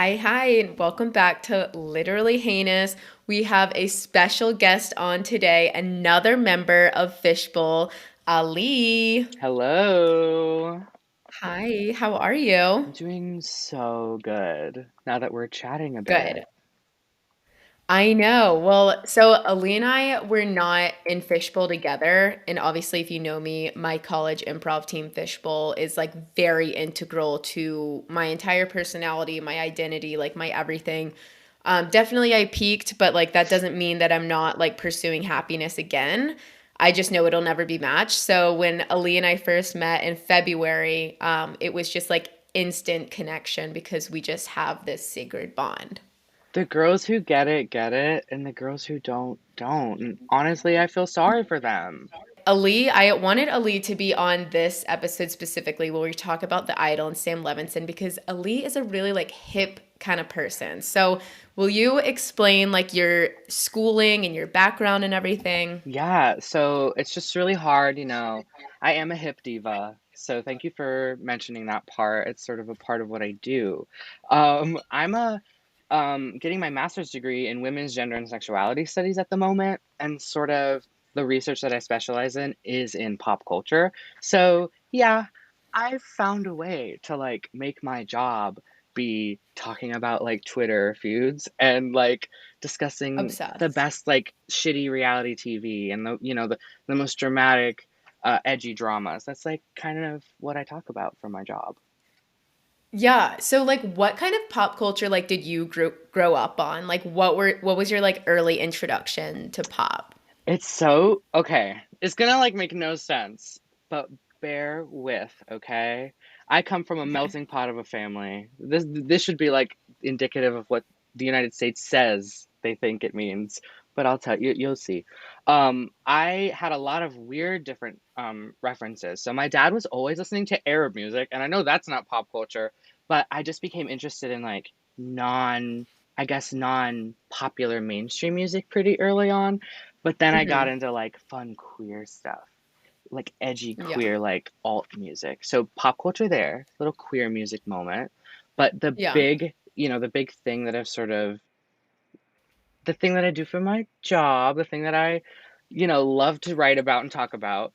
Hi, and welcome back to Literally Heinous. We have a special guest on today, another member of Fishbowl, Ali. Hello. Hi, how are you? I'm doing so good now that we're chatting a Good. bit. I know. Well, so Ali and I were not in Fishbowl together. And obviously, if you know me, my college improv team, Fishbowl, is like very integral to my entire personality, my identity, like my everything. Definitely I peaked, but like that doesn't mean that I'm not like pursuing happiness again. I just know it'll never be matched. So when Ali and I first met in February, it was just like instant connection because we just have this sacred bond. The girls who get it, and the girls who don't. And honestly, I feel sorry for them. Ali, I wanted Ali to be on this episode specifically where we talk about the Idol and Sam Levinson because Ali is a really like hip kind of person. So, will you explain like your schooling and your background and everything? Yeah, so it's just really hard. I am a hip diva, so thank you for mentioning that part. It's sort of a part of what I do. I'm a getting my master's degree in women's gender and sexuality studies at the moment, and sort of the research that I specialize in is in pop culture. So, yeah, I've found a way to like make my job be talking about like Twitter feuds and like discussing the Obsessed. best like shitty reality TV and the most dramatic edgy dramas. That's like kind of what I talk about for my job. Yeah. So like what kind of pop culture like did you grow up on? Like what was your like early introduction to pop? It's so okay. It's gonna like make no sense, but bear with, okay? I come from a Okay. melting pot of a family. This should be like indicative of what the United States says they think it means, but I'll tell you, you'll see. I had a lot of weird different references. So my dad was always listening to Arab music, and I know that's not pop culture, but I just became interested in like non I guess non-popular mainstream music pretty early on. But then I got Mhm. into like fun queer stuff, like edgy Yeah. queer, like alt music. So pop culture there, little queer music moment. But Yeah. the big thing that I've sort of, the thing that I do for my job, the thing that I love to write about and talk about,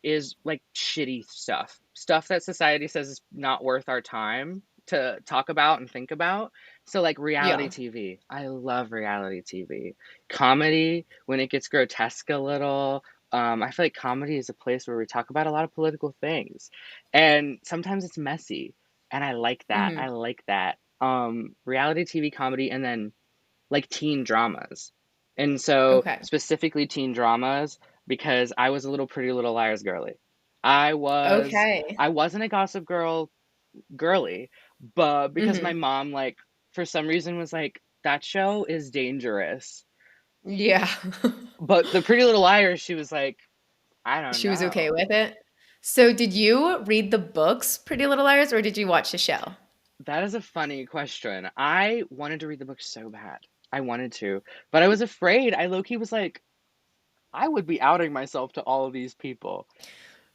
is like shitty stuff. Stuff that society says is not worth our time to talk about and think about. So like reality Yeah. TV. I love reality TV. Comedy, when it gets grotesque a little. I feel like comedy is a place where we talk about a lot of political things. And sometimes it's messy. And I like that. I Mhm. like that. Reality TV comedy and then like teen dramas. And so Okay. specifically teen dramas because I was a little Pretty Little Liars girly. I was Okay. I wasn't a Gossip Girl girly, but because my Mhm. mom like for some reason was like that show is dangerous. Yeah. But the Pretty Little Liars she was like I don't She was okay know. with it. So did you read the books Pretty Little Liars or did you watch the show? That is a funny question. I wanted to read the book so bad. I wanted to, but I was afraid. I low key was like I would be outing myself to all of these people.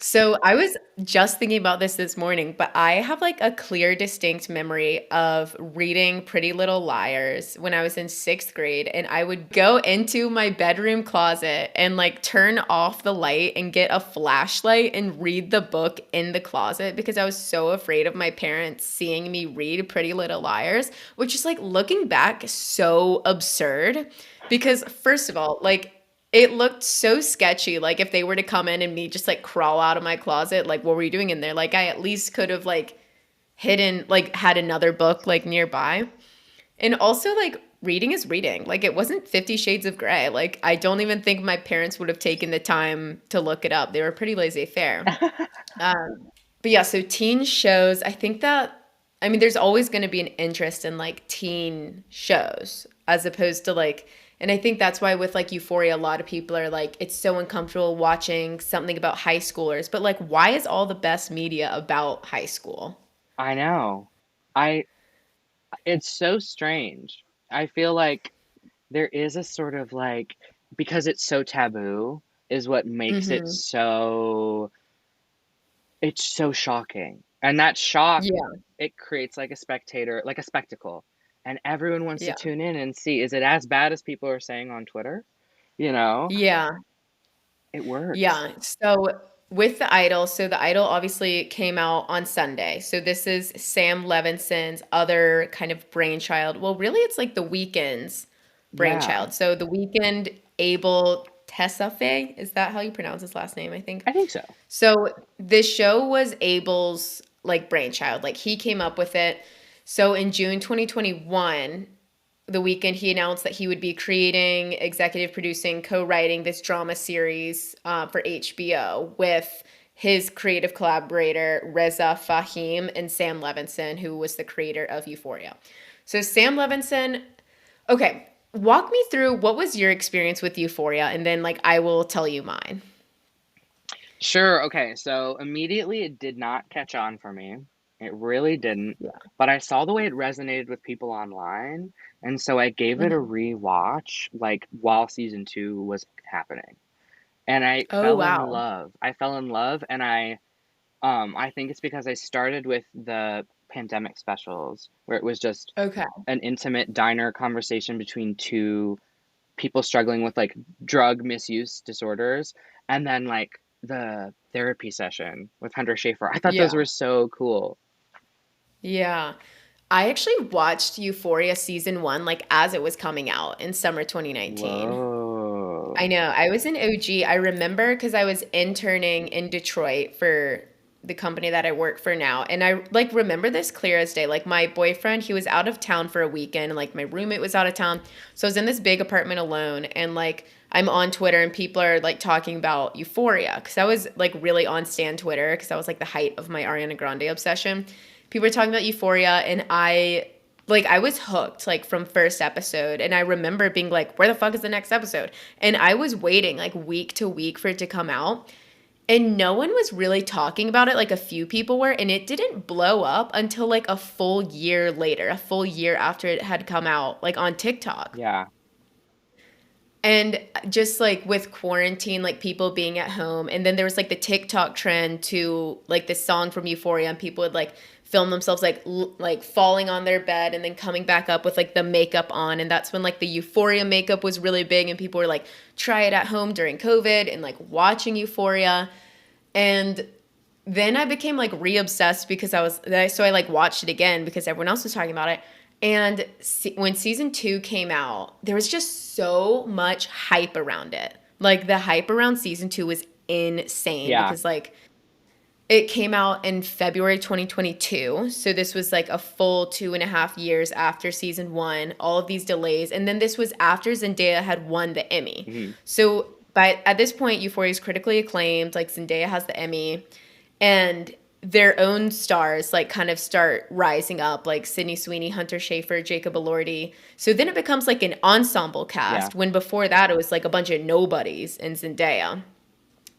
So I was just thinking about this morning, but I have like a clear, distinct memory of reading Pretty Little Liars when I was in sixth grade. And I would go into my bedroom closet and like turn off the light and get a flashlight and read the book in the closet because I was so afraid of my parents seeing me read Pretty Little Liars, which is like looking back so absurd. Because, first of all, like it looked so sketchy. Like if they were to come in and me just like crawl out of my closet, like what were you doing in there? Like I at least could have like hidden, like had another book like nearby. And also like reading is reading. Like it wasn't 50 Shades of Grey. Like I don't even think my parents would have taken the time to look it up. They were pretty laissez-faire. But yeah, so teen shows, I think that I mean there's always going to be an interest in like teen shows as opposed to like and I think that's why with like Euphoria a lot of people are like it's so uncomfortable watching something about high schoolers. But like why is all the best media about high school? I know. I It's so strange. I feel like there is a sort of like because it's so taboo is what makes Mhm. it's so shocking. And that shock, Yeah. it creates like a spectator, like a spectacle. And everyone wants to Yeah. tune in and see, is it as bad as people are saying on Twitter? You know, Yeah. it works. Yeah. So with The Idol, so The Idol obviously came out on Sunday. So this is Sam Levinson's other kind of brainchild. Well, really, it's like The Weeknd's Yeah, brainchild. So The Weeknd, Abel Tesfaye, is that how you pronounce his last name? I think. I think so. So this show was Abel's like brainchild. Like he came up with it. So in June 2021, the weekend he announced that he would be creating, executive producing, co-writing this drama series for HBO with his creative collaborator Reza Fahim and Sam Levinson, who was the creator of Euphoria. So Sam Levinson, okay, walk me through what was your experience with Euphoria, and then like I will tell you mine. Sure. Okay. So immediately it did not catch on for me. It really didn't. Yeah. But I saw the way it resonated with people online. And so I gave it a Mhm. rewatch, like while season two was happening. And I Oh fell in wow. love. I fell in love, and I think it's because I started with the pandemic specials where it was just Okay. an intimate diner conversation between two people struggling with like drug misuse disorders, and then like the therapy session with Hunter Schafer. I thought those Yeah. were so cool. Yeah. I actually watched Euphoria season 1 like as it was coming out in summer 2019. I Whoa. know. I was an OG. I remember because I was interning in Detroit for the company that I work for now. And I like remember this clear as day. Like my boyfriend, he was out of town for a weekend, and like my roommate was out of town. So I was in this big apartment alone, and like I'm on Twitter and people are like talking about Euphoria because I was like really on Stan Twitter because that was like the height of my Ariana Grande obsession. People were talking about Euphoria, and I was hooked like from first episode, and I remember being like, where the fuck is the next episode? And I was waiting like week to week for it to come out, and no one was really talking about it. Like a few people were, and it didn't blow up until like a full year later, a full year after it had come out, like on TikTok. Yeah. And just like with quarantine, like people being at home, and then there was like the TikTok trend to like this song from Euphoria, and people would like film themselves like like falling on their bed and then coming back up with like the makeup on, and that's when like the Euphoria makeup was really big, and people were like try it at home during COVID and like watching Euphoria, and then I became like re-obsessed because so I like watched it again because everyone else was talking about it. And when season 2 came out, there was just so much hype around it. Like the hype around season 2 was insane Yeah. because like it came out in February 2022. So this was like a full 2.5 years after season 1, all of these delays. And then this was after Zendaya had won the Emmy. Hmm. So at this point, Euphoria is critically acclaimed. Like Zendaya has the Emmy, and their own stars like kind of start rising up, like Sydney Sweeney, Hunter Schafer, Jacob Elordi. So then it becomes like an ensemble Yeah. cast, when before that it was like a bunch of nobodies and Zendaya.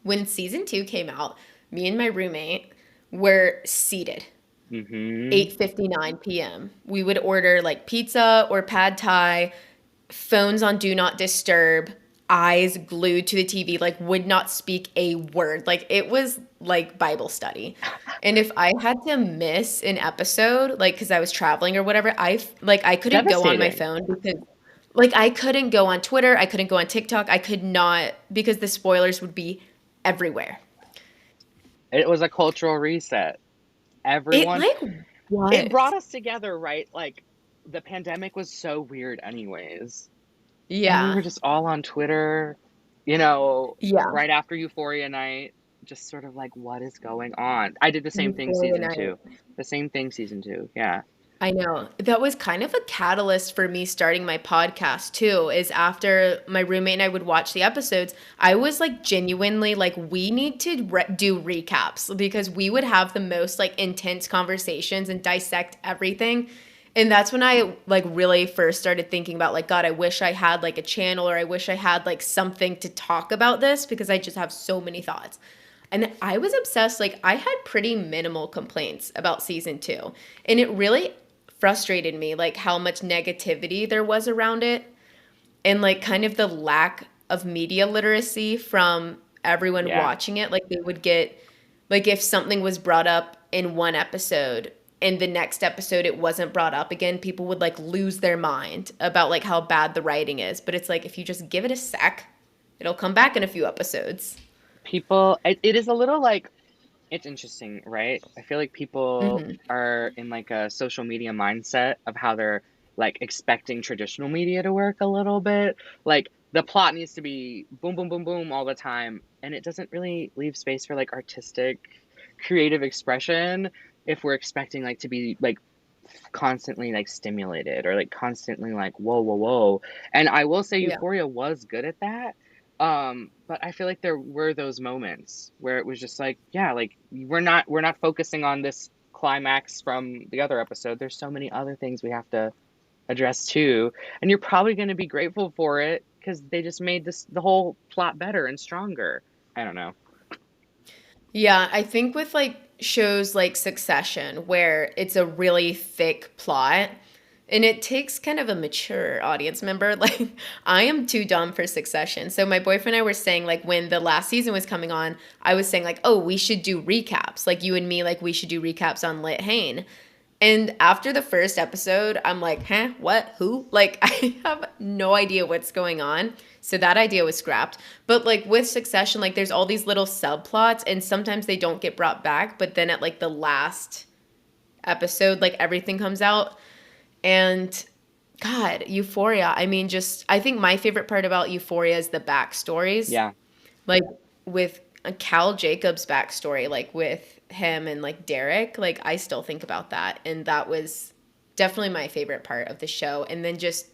When season 2 came out, me and my roommate were seated Hmm. 8:59 p.m. We would order like pizza or pad thai, phones on do not disturb, eyes glued to the TV, like would not speak a word. Like it was like Bible study. And if I had to miss an episode, like because I was traveling or whatever, I couldn't go on my Devastating. phone because like I couldn't go on Twitter, I couldn't go on TikTok, I could not because the spoilers would be everywhere. It was a cultural reset. It Everyone, like it what? brought us together, right? Like the pandemic was so weird, anyways. And we were Yeah. just all on Twitter, Yeah. right after Euphoria night, just sort of like, what is going on? I did the same thing Euphoria season night. two. The same thing season two. Yeah. I know. That was kind of a catalyst for me starting my podcast too, is after my roommate and I would watch the episodes, I was like genuinely like, we need to do recaps because we would have the most like intense conversations and dissect everything. And that's when I like really first started thinking about like, God, I wish I had like a channel, or I wish I had like something to talk about this because I just have so many thoughts. And I was obsessed. Like, I had pretty minimal complaints about season 2. And it really frustrated me, like, how much negativity there was around it, and, like, kind of the lack of media literacy from everyone Yeah. watching it. Like, they would get, like, if something was brought up in one episode and the next episode it wasn't brought up again, people would like lose their mind about like how bad the writing is. But it's like if you just give it a sec, it'll come back in a few episodes. People, it is a little like, it's interesting, right? I feel like people Hmm. are in like a social media mindset of how they're like expecting traditional media to work a little bit. Like the plot needs to be boom, boom, boom, boom all the time. And it doesn't really leave space for like artistic, creative expression if we're expecting like to be like constantly like stimulated or like constantly like whoa, whoa, whoa. And I will say Yeah. Euphoria was good at that. But I feel like there were those moments where it was just like, yeah, like we're not focusing on this climax from the other episode. There's so many other things we have to address too. And you're probably going to be grateful for it because they just made this the whole plot better and stronger. I don't know. Yeah, I think with like shows like Succession, where it's a really thick plot and it takes kind of a mature audience member. Like, I am too dumb for Succession. So, my boyfriend and I were saying, like, when the last season was coming on, I was saying, like, oh, we should do recaps. Like, you and me, like, we should do recaps on Lit Hane. And after the first episode, I'm like, huh, what, who? Like, I have no idea what's going on. So that idea was scrapped. But like with Succession, like there's all these little subplots, and sometimes they don't get brought back. But then at like the last episode, like everything comes out. And God, Euphoria. I mean, just, I think my favorite part about Euphoria is the backstories. Yeah. Like with Cal Jacobs' backstory, like with him and like Derek, like I still think about that. And that was definitely my favorite part of the show. And then just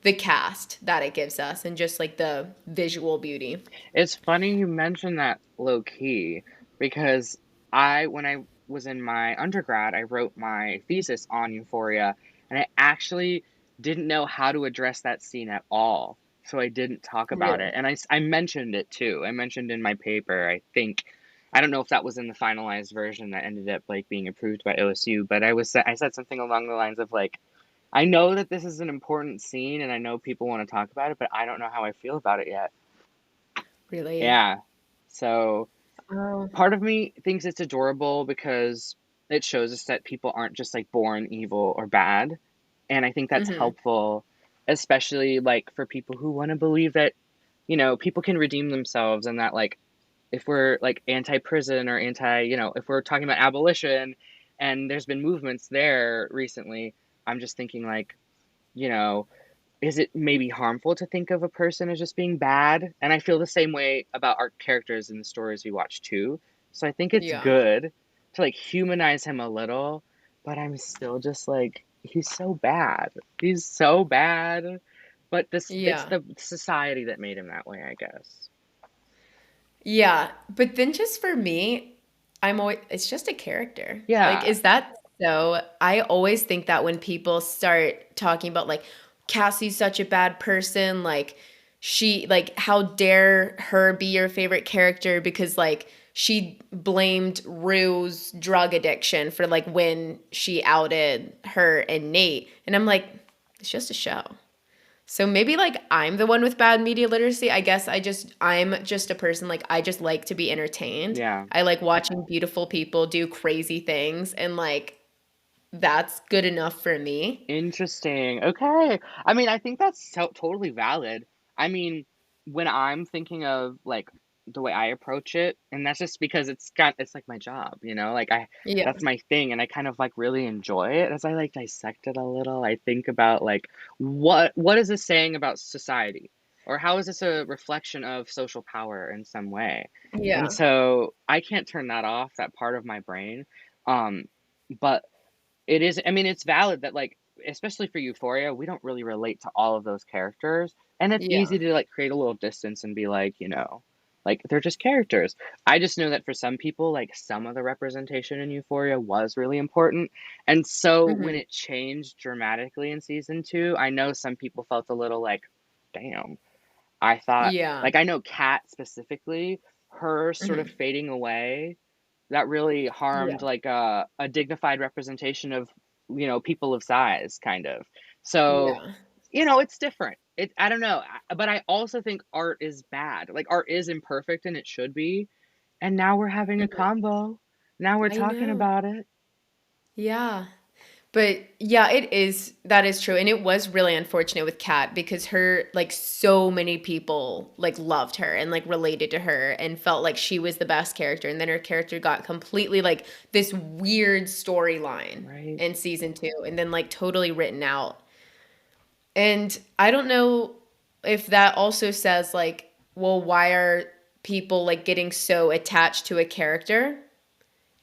the cast that it gives us and just like the visual beauty. It's funny you mentioned that low key because when I was in my undergrad, I wrote my thesis on Euphoria, and I actually didn't know how to address that scene at all. So I didn't talk about Really? it. And I mentioned it too. I mentioned in my paper, I think, I don't know if that was in the finalized version that ended up like being approved by OSU, but I said something along the lines of like, I know that this is an important scene and I know people want to talk about it, but I don't know how I feel about it yet. Really? Yeah. So Oh. part of me thinks it's adorable because it shows us that people aren't just like born evil or bad. And I think that's Mm-hmm. helpful, especially like for people who want to believe that, people can redeem themselves and that like if we're like anti-prison or if we're talking about abolition and there's been movements there recently, I'm just thinking like, you know, is it maybe harmful to think of a person as just being bad? And I feel the same way about our characters in the stories we watch too. So I think it's Yeah. good to like humanize him a little, but I'm still just like he's so bad. He's so bad. But this it's Yeah. the society that made him that way, I guess. Yeah. But then just for me, I'm always, it's just a character. Like, Yeah. is that so? I always think that when people start talking about like Cassie's such a bad person, like like, how dare her be your favorite character because like she blamed Rue's drug addiction for like when she outed her and Nate. And I'm like, it's just a show. So maybe like I'm the one with bad media literacy. I guess I'm just a person like I just like to be entertained. Yeah. I like watching beautiful people do crazy things and like that's good enough for me. Interesting. Okay. I mean, I think that's totally valid. I mean, when I'm thinking of like the way I approach it, and that's just because it's like my job, like Yeah. that's my thing, and I kind of like really enjoy it as I like dissect it a little. I think about like what is this saying about society, or how is this a reflection of social power in some way? And Yeah. so I can't turn that off, that part of my brain. Um, but it is, I mean, it's valid that, like, especially for Euphoria, we don't really relate to all of those characters. And it's Yeah. easy to, like, create a little distance and be like, like, they're just characters. I just know that for some people, like, some of the representation in Euphoria was really important. And so when Hmm. it changed dramatically in season two, I know some people felt a little like, damn. I thought, Yeah. like, I know Kat specifically, her sort of Hmm. fading away that really Yeah. harmed like a dignified representation of people of size kind of. So Yeah. it's different. I don't know, but I also think art is bad. Like art is imperfect and it should be. And now we're having a Mhm. combo. Now we're I talking know. about it. Yeah. But yeah, that is true. And it was really unfortunate with Kat because her like so many people like loved her and like related to her and felt like she was the best character. And then her character got completely like this weird storyline Right? in season 2 and then like totally written out. And I don't know if that also says like, well, why are people like getting so attached to a character?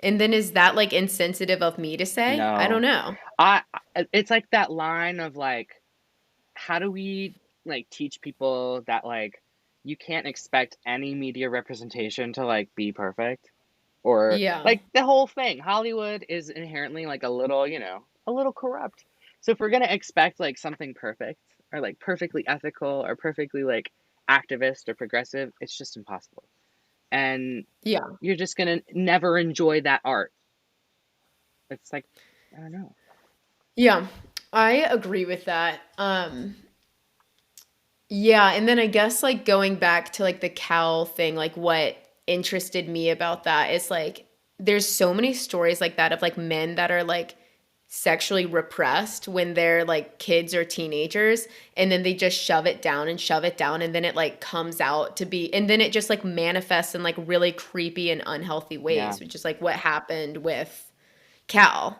And then is that like insensitive of me to say? I don't No. know. It's like that line of like, how do we like teach people that like you can't expect any media representation to like be perfect? Or Yeah. like the whole thing, Hollywood is inherently like a little, a little corrupt. So if we're gonna expect like something perfect or like perfectly ethical or perfectly like activist or progressive, it's just impossible. And Yeah. you're just gonna never enjoy that art. It's like, I don't know. Yeah. I agree with that. Yeah, and then I guess like going back to like the cow thing, like what interested me about that is like there's so many stories like that of like men that are like sexually repressed when they're like kids or teenagers and then they just shove it down and shove it down and then it like comes out to be and then it just like manifests in like really creepy and unhealthy Yeah. ways, which is like what happened with Cal.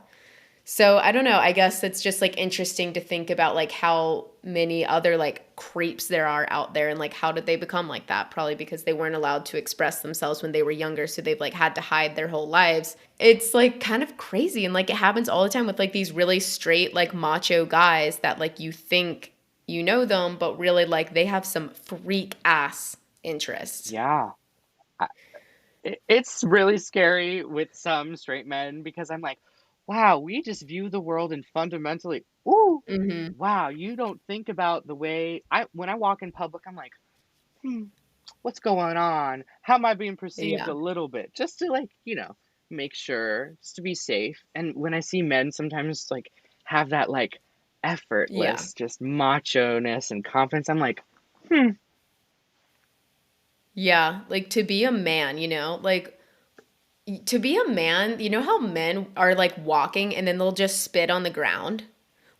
So I don't know. I guess it's just like interesting to think about like how many other like creeps there are out there and like how did they become like that? Probably because they weren't allowed to express themselves when they were younger, so they've like had to hide their whole lives. It's like kind of crazy and like it happens all the time with like these really straight like macho guys that like you think you know them, but really like they have some freak ass interests. Yeah. It's really scary with some straight men because I'm like, wow, we just view the world in fundamentally, ooh, Mhm. wow, you don't think about the way when I walk in public, I'm like, hmm, what's going on? How am I being perceived Yeah. a little bit? Just to like, make sure, just to be safe. And when I see men sometimes like have that like Yeah. effortless, just macho-ness and confidence, I'm like, hmm, Yeah, like to be a man, like to be a man, you know how men are like walking and then they'll just spit on the ground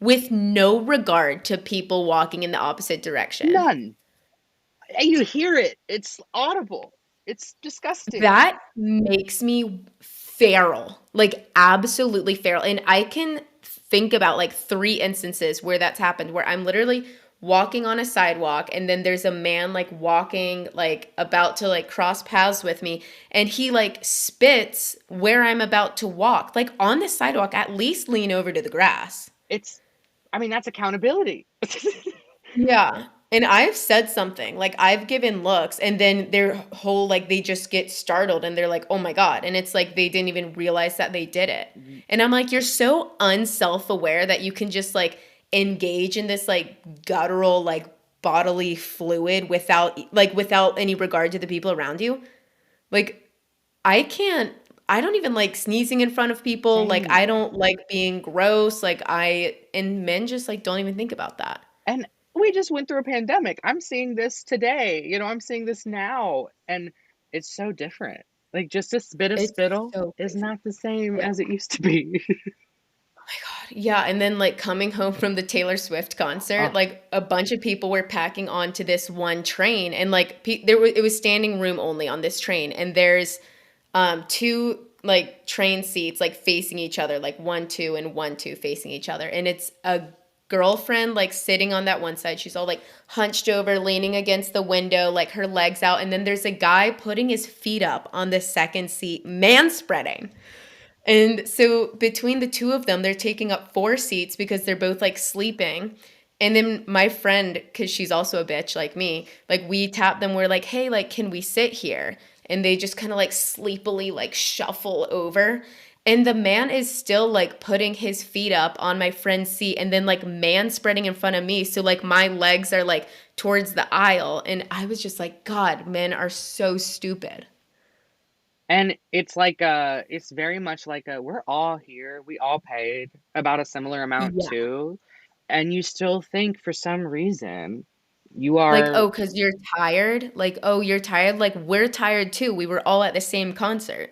with no regard to people walking in the opposite direction. none. And you hear it. It's audible. It's disgusting. That makes me feral, like absolutely feral. And I can think about like 3 instances where that's happened, where I'm literally walking on a sidewalk and then there's a man like walking, like about to like cross paths with me. And he like spits where I'm about to walk, like on the sidewalk, at least lean over to the grass. It's I mean, that's accountability. Yeah. And I've said something, like I've given looks and then their whole like they just get startled and they're like, "Oh my God." And it's like they didn't even realize that they did it. And I'm like, "You're so unself-aware that you can just like engage in this like guttural like bodily fluid without any regard to the people around you." Like I don't even like sneezing in front of people. Like Same. I don't like being gross. And men just like don't even think about that. And we just went through a pandemic. I'm seeing this today. I'm seeing this now, and it's so different. Like just a bit of It's spittle so is crazy. not the same Yeah. as it used to be. Yeah, and then like coming home from the Taylor Swift concert, Oh, like a bunch of people were packing onto this one train, and like it was standing room only on this train, and there's two like train seats like facing each other, like 1 2 and 1 2 facing each other, and it's a girlfriend like sitting on that one side. She's all like hunched over, leaning against the window, like her legs out, and then there's a guy putting his feet up on the second seat, man spreading. And so between the two of them, they're taking up 4 seats because they're both like sleeping. And then my friend, because she's also a bitch like me, like we tap them, we're like, hey, like, can we sit here? And they just kind of like sleepily like shuffle over. And the man is still like putting his feet up on my friend's seat and then like man spreading in front of me. So like my legs are like towards the aisle. And I was just like, God, men are so stupid. and it's very much like we're all here. We all paid about a similar amount Yeah. too, and you still think for some reason you Like, are "Oh, because 'cause you're tired?" Like, "Oh, you're tired?" Like, "We're tired too. We were all at the same concert."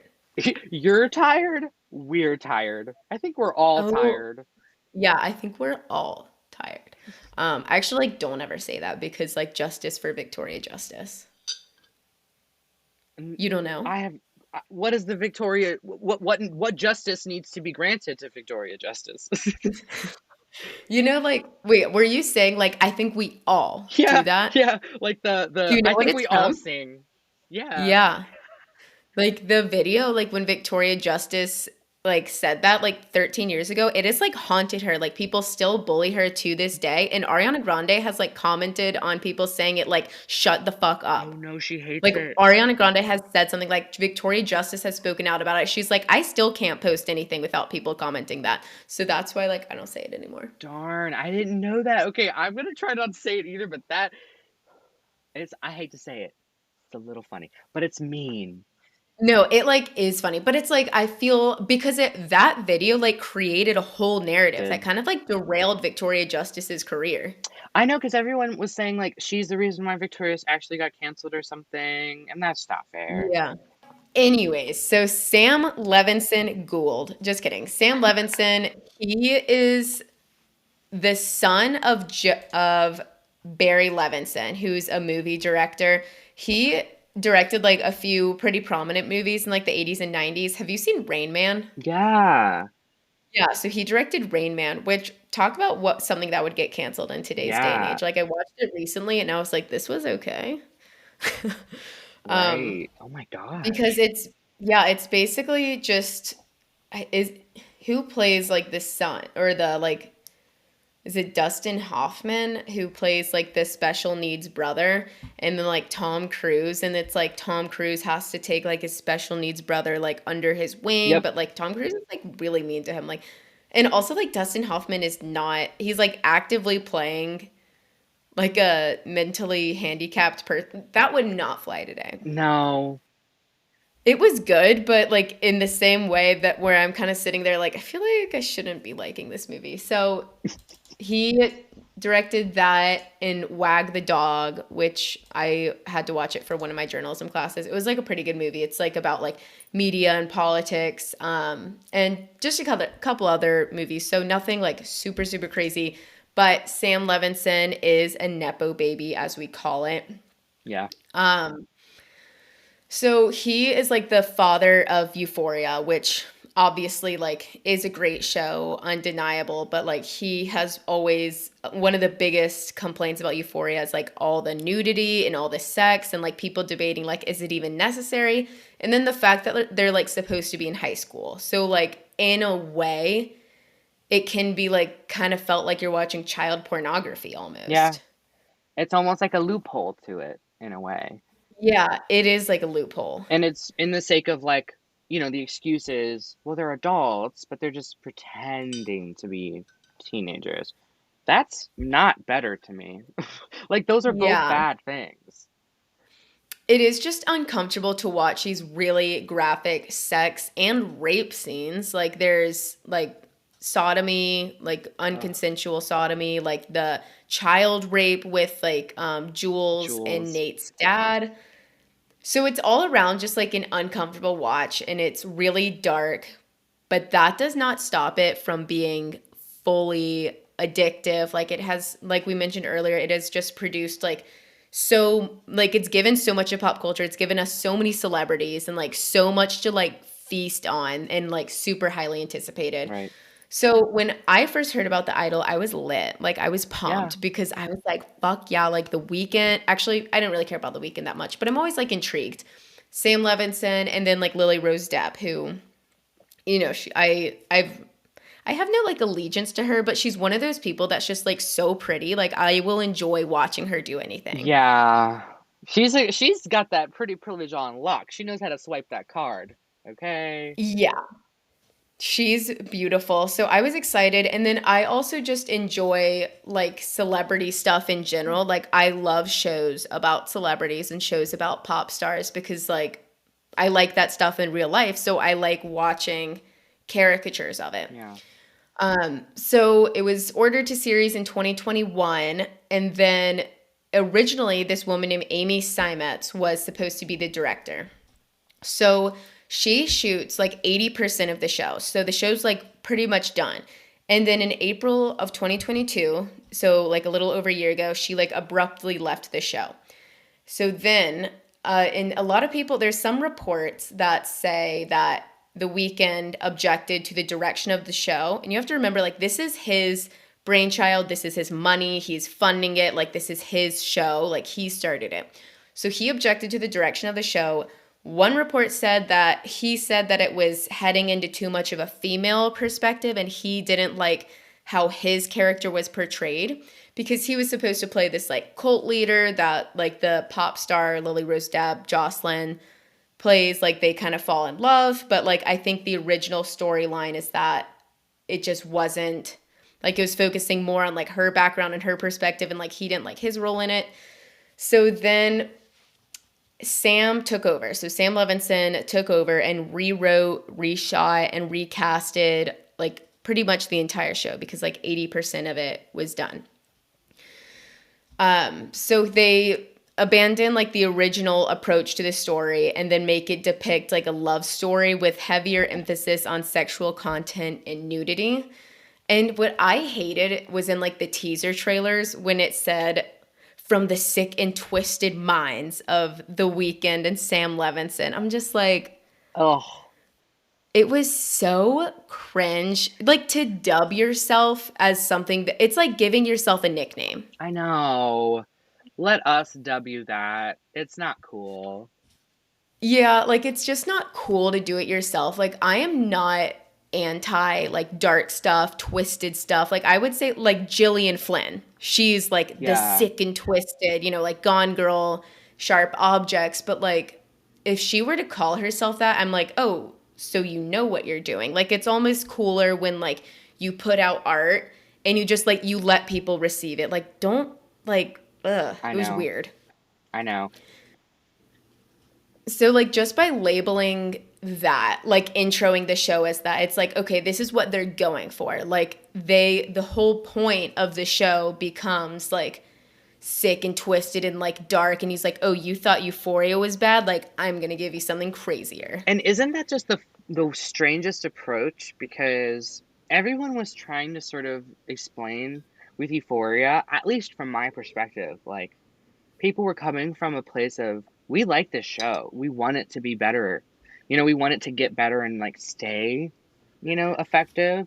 You're tired. We're tired. I think we're all Oh, tired. yeah, I think we're all tired. I actually like don't ever say that because like justice for Victoria Justice. And You don't know? I have. What is the Victoria? What justice needs to be granted to Victoria Justice? You know, like, wait, were you saying like I think we all Yeah, do that? yeah. Like Do the. you know I what think it's we all from? sing. Yeah. Yeah. Like the video, like when Victoria Justice like said that like 13 years ago, it has like haunted her. Like people still bully her to this day. And Ariana Grande has like commented on people saying it like shut the fuck Oh up. no, she hates Like it. Ariana Grande has said something like Victoria Justice has spoken out about it. She's like, I still can't post anything without people commenting that. So that's why like I don't say it anymore. Darn, I didn't know that. Okay, I'm gonna try not to say it either, but that it's. I hate to say it. It's a little funny, but it's mean. No, it like is funny, but it's like I feel because that video like created a whole It narrative that did. kind of like derailed Victoria Justice's career. I know because everyone was saying like she's the reason why Victorious actually got canceled or something, and that's not fair. Yeah. Anyways, so Sam Levinson Gould, just kidding. Sam Levinson, he is the son of of Barry Levinson, who's a movie director. He directed like a few pretty prominent movies in like the 80s and 90s. Have you seen Rain Man? Yeah, Yeah, so he directed Rain Man, which talk about what something that would get canceled in today's day and yeah, age. Like I watched it recently and I was like, this was okay. Um, right. Oh my because gosh. it's yeah, it's basically just is who plays like the son or the like is it Dustin Hoffman who plays like the special needs brother and then like Tom Cruise and it's like Tom Cruise has to take like his special needs brother like under his wing Yep. but like Tom Cruise is like really mean to him like and also like Dustin Hoffman is not he's like actively playing like a mentally handicapped person that would not fly today. No. It was good, but like in the same way that where I'm kind of sitting there like I feel like I shouldn't be liking this movie. So he directed that in Wag the Dog, which I had to watch it for one of my journalism classes. It was like a pretty good movie. It's like about like media and politics, and just a couple other movies. So nothing like super super crazy. But Sam Levinson is a nepo baby, as we call it. Yeah. Um, so he is like the father of Euphoria, which obviously like is a great show, undeniable, but like he has always one of the biggest complaints about Euphoria is like all the nudity and all the sex and like people debating like is it even necessary? And then the fact that they're like supposed to be in high school. So like in a way it can be like kind of felt like you're watching child pornography Yeah. almost. It's almost like a loophole to it in a way. Yeah, it is like a loophole. And it's in the sake of like, the excuse is, well, they're adults, but they're just pretending to be teenagers. That's not better to me. Like, those are both Yeah. bad things. It is just uncomfortable to watch these really graphic sex and rape scenes. Like there's like sodomy, like Ugh, unconsensual sodomy, like the child rape with like Jules and Jules. Nate's dad. So it's all around just like an uncomfortable watch and it's really dark, but that does not stop it from being fully addictive. Like it has, like we mentioned earlier, it has just produced like so, like it's given so much of pop culture. It's given us so many celebrities and like so much to like feast on and like super highly anticipated. Right. So when I first heard about The Idol, I was lit. Like I was Yeah. pumped because I was like, fuck yeah, like The weekend. Actually, I didn't really care about The weekend that much, but I'm always like intrigued. Sam Levinson and then like Lily Rose Depp, who, I have no like allegiance to her, but she's one of those people that's just like so pretty. Like I will enjoy watching her do anything. Yeah. She's got that pretty privilege on lock. She knows how to swipe that card. Okay. Yeah. She's beautiful. So I was excited. And then I also just enjoy like celebrity stuff in general. Like I love shows about celebrities and shows about pop stars because like I like that stuff in real life. So I like watching caricatures of it. Yeah. So it was ordered to series in 2021. And then originally this woman named Amy Seimetz was supposed to be the director. So She shoots like 80% of the show. So the show's like pretty much done. And then in April of 2022, so like a little over a year ago, she like abruptly left the show. So then, and a lot of people, there's some reports that say that The Weeknd objected to the direction of the show. And you have to remember, like, this is his brainchild. This is his money. He's funding it. Like, this is his show. Like, he started it. So he objected to the direction of the show. One report said that he said that it was heading into too much of a female perspective and he didn't like how his character was portrayed because he was supposed to play this like cult leader that like the pop star Lily Rose Depp, Jocelyn plays, like they kind of fall in love. But like I think the original storyline is that it just wasn't like it was focusing more on like her background and her perspective and like he didn't like his role in it. So then Sam took over. So Sam Levinson took over and rewrote, reshot, and recasted like pretty much the entire show because like 80% of it was done. So they abandon like the original approach to the story and then make it depict like a love story with heavier emphasis on sexual content and nudity. And what I hated was in like the teaser trailers when it said from the sick and twisted minds of The Weeknd and Sam Levinson. I'm just like, Oh, it was so cringe. Like to dub yourself as something that it's like giving yourself a nickname. I know. Let us W that. It's not cool. Yeah, like it's just not cool to do it yourself. Like I am not anti like dark stuff, twisted stuff. Like I would say like Gillian Flynn. She's like the Yeah, sick and twisted, you know, like Gone Girl, sharp objects, but like if she were to call herself that, I'm like, "Oh, so you know what you're doing." Like it's almost cooler when like you put out art and you just like you let people receive it. Like don't like I it was know. weird. I know. So like just by labeling that, like introing the show as that, it's like, okay, this is what they're going for. Like the whole point of the show becomes like sick and twisted and like dark and he's like, "Oh, you thought Euphoria was bad? Like I'm going to give you something crazier." And isn't that just the strangest approach? Because everyone was trying to sort of explain with Euphoria, at least from my perspective, like people were coming from a place of we like this show. We want it to be better. We want it to get better and like stay, effective.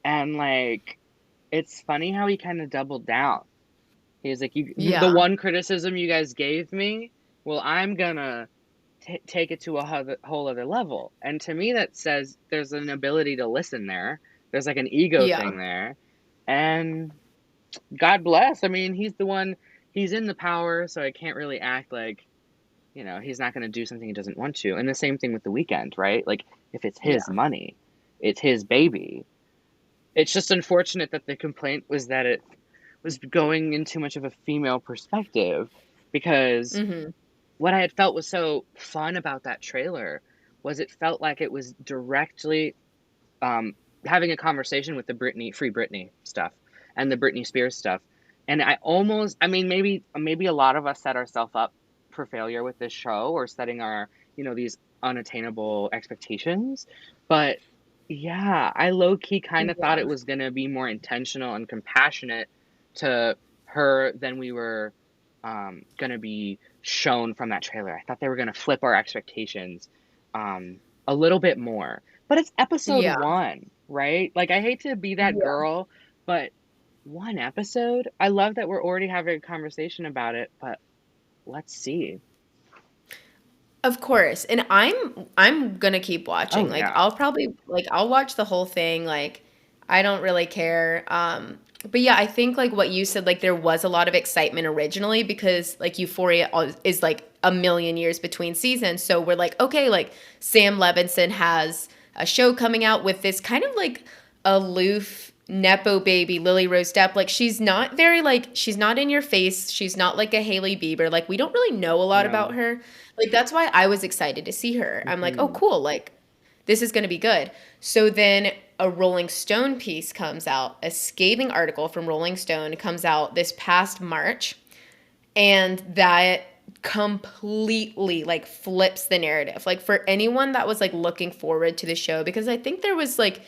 And like it's funny how he kind of doubled down. He was like, the Yeah. one criticism you guys gave me, well, I'm gonna take it to a whole other level. And to me, that says there's an ability to listen there. There's like an ego Yeah. thing there. And God bless. I mean, he's in the power, so I can't really act like, he's not going to do something he doesn't want to. And the same thing with The Weeknd, right? Like, if it's his Yeah. money, it's his baby. It's just unfortunate that the complaint was that it was going in too much of a female perspective because Mhm. what I had felt was so fun about that trailer was it felt like it was directly um, having a conversation with the Free Britney stuff and the Britney Spears stuff. And I mean, maybe a lot of us set ourselves up for failure with this show or setting our, these unattainable expectations. But yeah, I low key kind of thought it Yeah. was going to be more intentional and compassionate to her than we were going to be shown from that trailer. I thought they were going to flip our expectations a little bit more. But it's episode Yeah. one, right? Like, I hate to be that Yeah. girl, but one episode? I love that we're already having a conversation about it, but let's see. Of course. And I'm gonna keep watching. Oh, Like yeah. I'll probably like I'll watch the whole thing. Like I don't really care. But yeah, I think like what you said, like there was a lot of excitement originally because like Euphoria is like a million years between seasons. So we're like, okay, like Sam Levinson has a show coming out with this kind of like aloof nepo baby Lily Rose Depp. Like she's not very like she's not in your face. She's not like a Hailey Bieber. Like we don't really know a lot about No. her. Like that's why I was excited to see her. I'm like, oh Hmm. cool, like this is going to be good. So then a Rolling Stone piece comes out, a scathing article from Rolling Stone comes out this past March, and that completely like flips the narrative. Like for anyone that was like looking forward to the show, because I think there was like,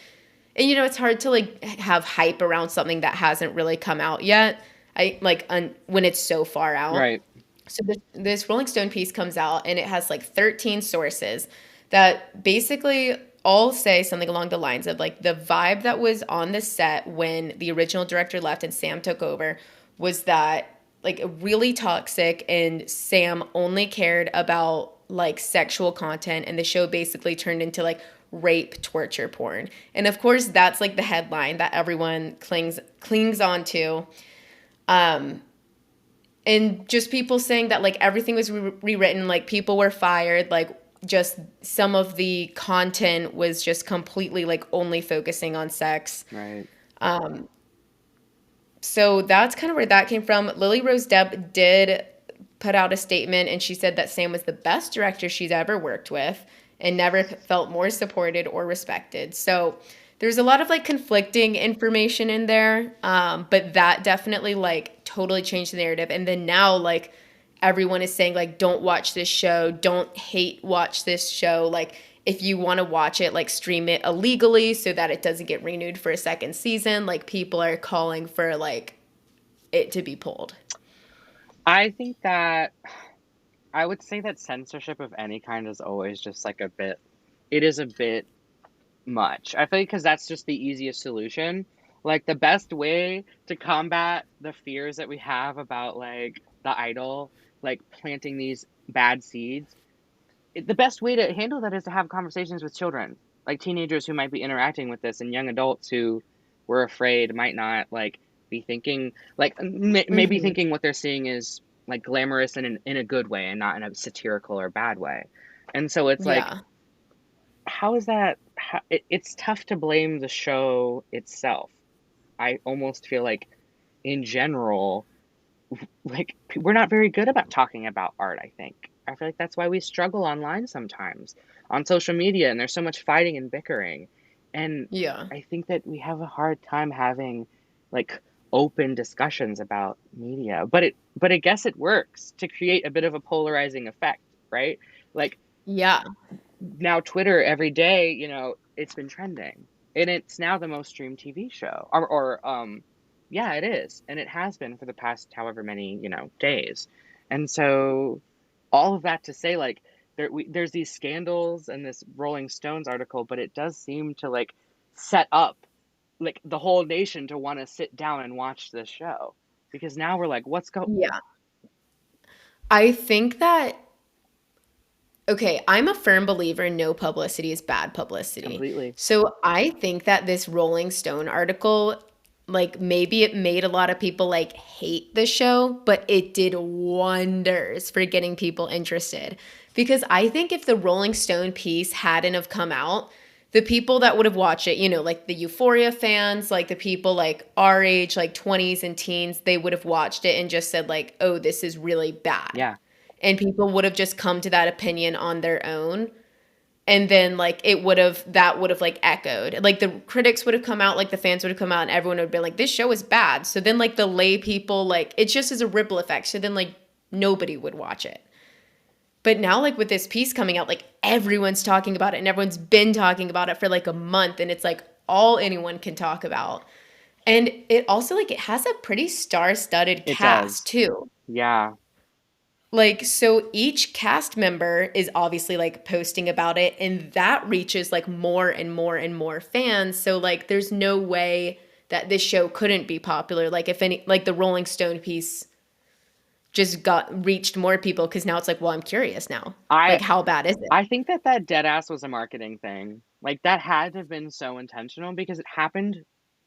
and it's hard to like have hype around something that hasn't really come out yet. I like when it's so far out. Right. So this Rolling Stone piece comes out and it has like 13 sources that basically all say something along the lines of like the vibe that was on the set when the original director left and Sam took over was that like really toxic, and Sam only cared about like sexual content, and the show basically turned into like rape torture porn. And of course that's like the headline that everyone clings on to. And just people saying that like everything was rewritten, like people were fired, like just some of the content was just completely like only focusing on sex. Right. So that's kind of where that came from. Lily Rose Depp did put out a statement, and she said that Sam was the best director she's ever worked with and never felt more supported or respected. So there's a lot of like conflicting information in there, but that definitely like totally changed the narrative. And then now like everyone is saying like don't watch this show, don't hate watch this show. Like if you want to watch it, like stream it illegally so that it doesn't get renewed for a second season. Like people are calling for like it to be pulled. I think that I would say that censorship of any kind is always just like it is a bit much. I feel like because that's just the easiest solution. Like the best way to combat the fears that we have about like the idol, like planting these bad seeds, the best way to handle that is to have conversations with children, like teenagers who might be interacting with this, and young adults who were afraid might not like be thinking like maybe Hmm. thinking what they're seeing is like glamorous and in a good way and not in a satirical or bad way. And so it's like, Yeah. how is that? It's tough to blame the show itself. I almost feel like, in general, like we're not very good about talking about art. I think I feel like that's why we struggle online sometimes on social media, and there's so much fighting and bickering. And Yeah. I think that we have a hard time having like open discussions about media. But I guess it works to create a bit of a polarizing effect, right? Like Yeah. now Twitter every day, it's been trending. And it's now the most streamed TV show. Or yeah, it is. And it has been for the past however many, days. And so all of that to say like there's these scandals and this Rolling Stones article, but it does seem to like set up like the whole nation to want to sit down and watch this show. Because now we're like, what's go Yeah. I think that okay, I'm a firm believer no publicity is bad publicity. completely? So I think that this Rolling Stone article, like maybe it made a lot of people like hate the show, but it did wonders for getting people interested. Because I think if the Rolling Stone piece hadn't have come out, the people that would have watched it, like the Euphoria fans, like the people like our age, like 20s and teens, they would have watched it and just said like, "Oh, this is really bad." Yeah. And people would have just come to that opinion on their own, and then like that would have like echoed, like the critics would have come out, like the fans would have come out, and everyone would have been like this show is bad, so then like the lay people, like it just is a ripple effect, so then like nobody would watch it. But now like with this piece coming out, like everyone's talking about it, and everyone's been talking about it for like a month, and it's like all anyone can talk about. And it also like it has a pretty star-studded It cast does. too. Yeah. Like, so each cast member is obviously like posting about it, and that reaches like more and more and more fans. So, like, there's no way that this show couldn't be popular. Like, if any, like the Rolling Stone piece just got reached more people because now it's like, well, I'm curious now. I Like, how bad is it? I think that dead ass was a marketing thing. Like that had to have been so intentional because it happened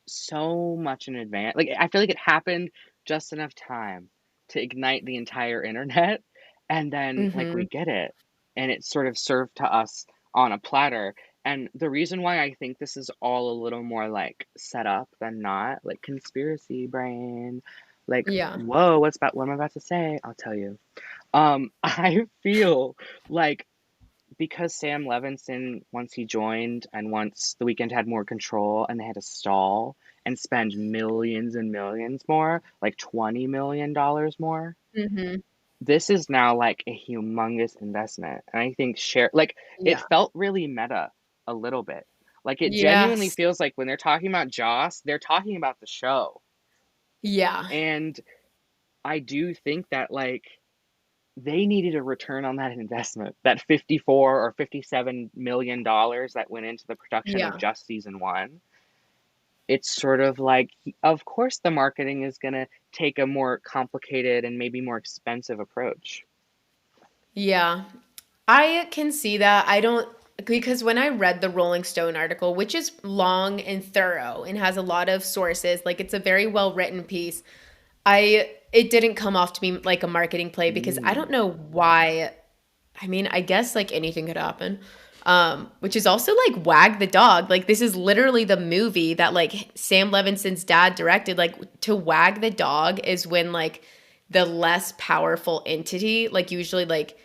so much in advance. Like I feel like it happened just enough time to ignite the entire internet, and then like we Mm-hmm. get it, and it's sort of served to us on a platter. And the reason why I think this is all a little more like set up than not, like conspiracy brain, like Yeah. whoa, what am I about to say? I'll tell you. I feel like because Sam Levinson, once he joined and once The Weeknd had more control and they had to stall and spend millions and millions more, like $20 million more, Mm-hmm. this is now like a humongous investment. And I think share like it Yeah. felt really meta a little bit. Like it genuinely Yes. feels like when they're talking about Joss, they're talking about the show. Yeah. And I do think that like they needed a return on that investment. That 54 or 57 million dollars that went into the production of Yeah. just season 1. It's sort of like of course the marketing is going to take a more complicated and maybe more expensive approach. Yeah. I can see that. I don't because when I read the Rolling Stone article, which is long and thorough and has a lot of sources, like it's a very well written piece, I it didn't come off to me like a marketing play because I don't Mm. know why. I mean, I guess like anything could happen. Which is also like Wag the Dog. Like this is literally the movie that like Sam Levinson's dad directed. Like to wag the dog is when like the less powerful entity, like usually like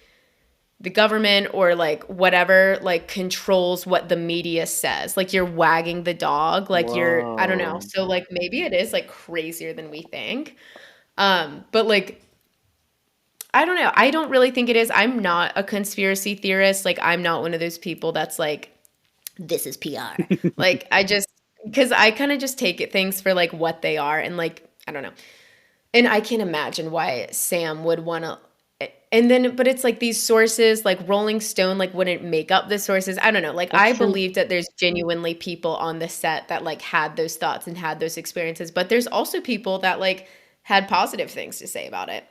the government or like whatever, like controls what the media says. Like you're wagging the dog, like you're I don't know. Whoa. So like maybe it is like crazier than we think. But like I don't know. I don't really think it is. I'm not a conspiracy theorist. Like I'm not one of those people that's like this is PR. Like I just because I kind of just take it things for like what they are and like I don't know. And I can imagine why Sam would want to and then but it's like these sources like Rolling Stone like wouldn't make up the sources. I don't know. Like That's I true. believe that there's genuinely people on the set that like had those thoughts and had those experiences, but there's also people that like had positive things to say about it.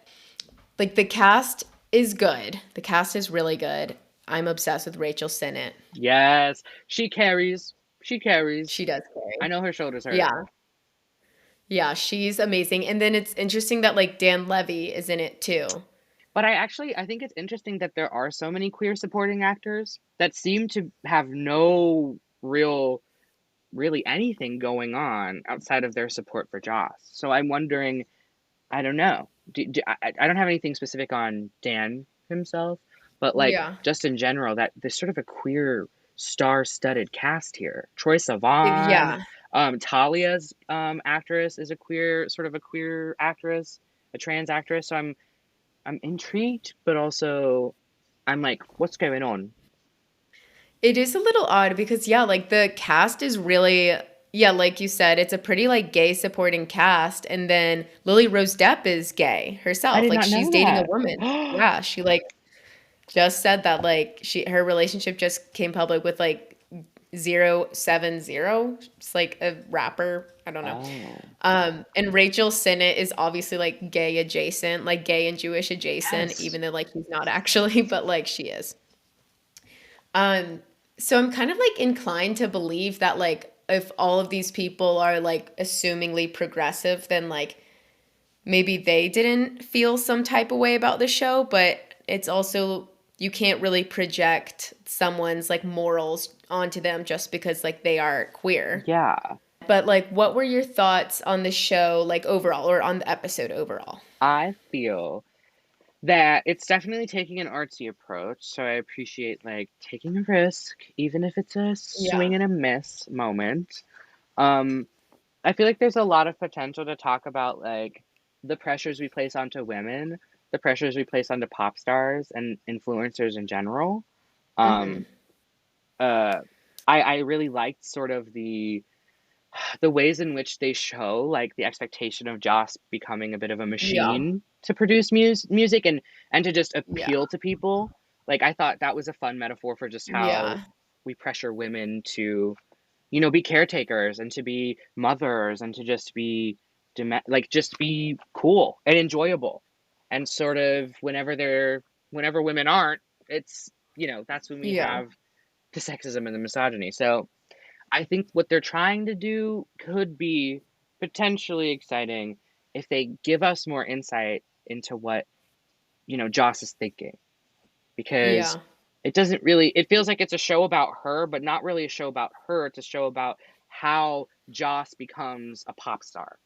Like the cast is good. The cast is really good. I'm obsessed with Rachel Sennett. Yes, she carries. She carries. She does I carry. know her shoulders hurt. Yeah. Yeah, she's amazing. And then it's interesting that like Dan Levy is in it too. But I think it's interesting that there are so many queer supporting actors that seem to have no real really anything going on outside of their support for Joss. So I'm wondering, I don't know. I don't have anything specific on Dan himself, but like Yeah. just in general, that there's sort of a queer star-studded cast here. Troye Sivan, Yeah. Talia's actress is a queer, sort of a queer actress, a trans actress. So I'm intrigued, but also I'm like, what's going on? It is a little odd because yeah, like the cast is really yeah, like you said, it's a pretty like gay supporting cast and then Lily Rose Depp is gay I herself. did Like not she's know dating a that. woman. Yeah, she like just said that like she her relationship just came public with like 070. It's like a rapper. I don't know. Oh, And Rachel Sennett is obviously like gay adjacent, like gay and Jewish adjacent, yes. even though like he's not actually, but like she is. Um, so I'm kind of like inclined to believe that like if all of these people are like assumingly progressive, then like maybe they didn't feel some type of way about the show, but it's also you can't really project someone's like morals onto them just because like they are queer. Yeah. But like what were your thoughts on the show like overall or on the episode overall? I feel that it's definitely taking an artsy approach, so I appreciate like taking a risk, even if it's a Yeah. swing and a miss moment. Um, I feel like there's a lot of potential to talk about like the pressures we place onto women, the pressures we place onto pop stars and influencers in general. Mhm. Um, uh, I really liked sort of the ways in which they show like the expectation of Joss becoming a bit of a Yeah. machine to produce music and to just Yeah. appeal to people. Like I thought that was a fun metaphor for just how Yeah. we pressure women to, you know, be caretakers and to be mothers and to just be like just be cool and enjoyable. And sort of whenever women aren't, it's, you know, that's when we Yeah. have the sexism and the misogyny. So I think what they're trying to do could be potentially exciting if they give us more insight into what, you know, Joss is thinking. Because Yeah. it doesn't really, it feels like it's a show about her, but not really a show about her. It's a show about how Joss becomes a pop star.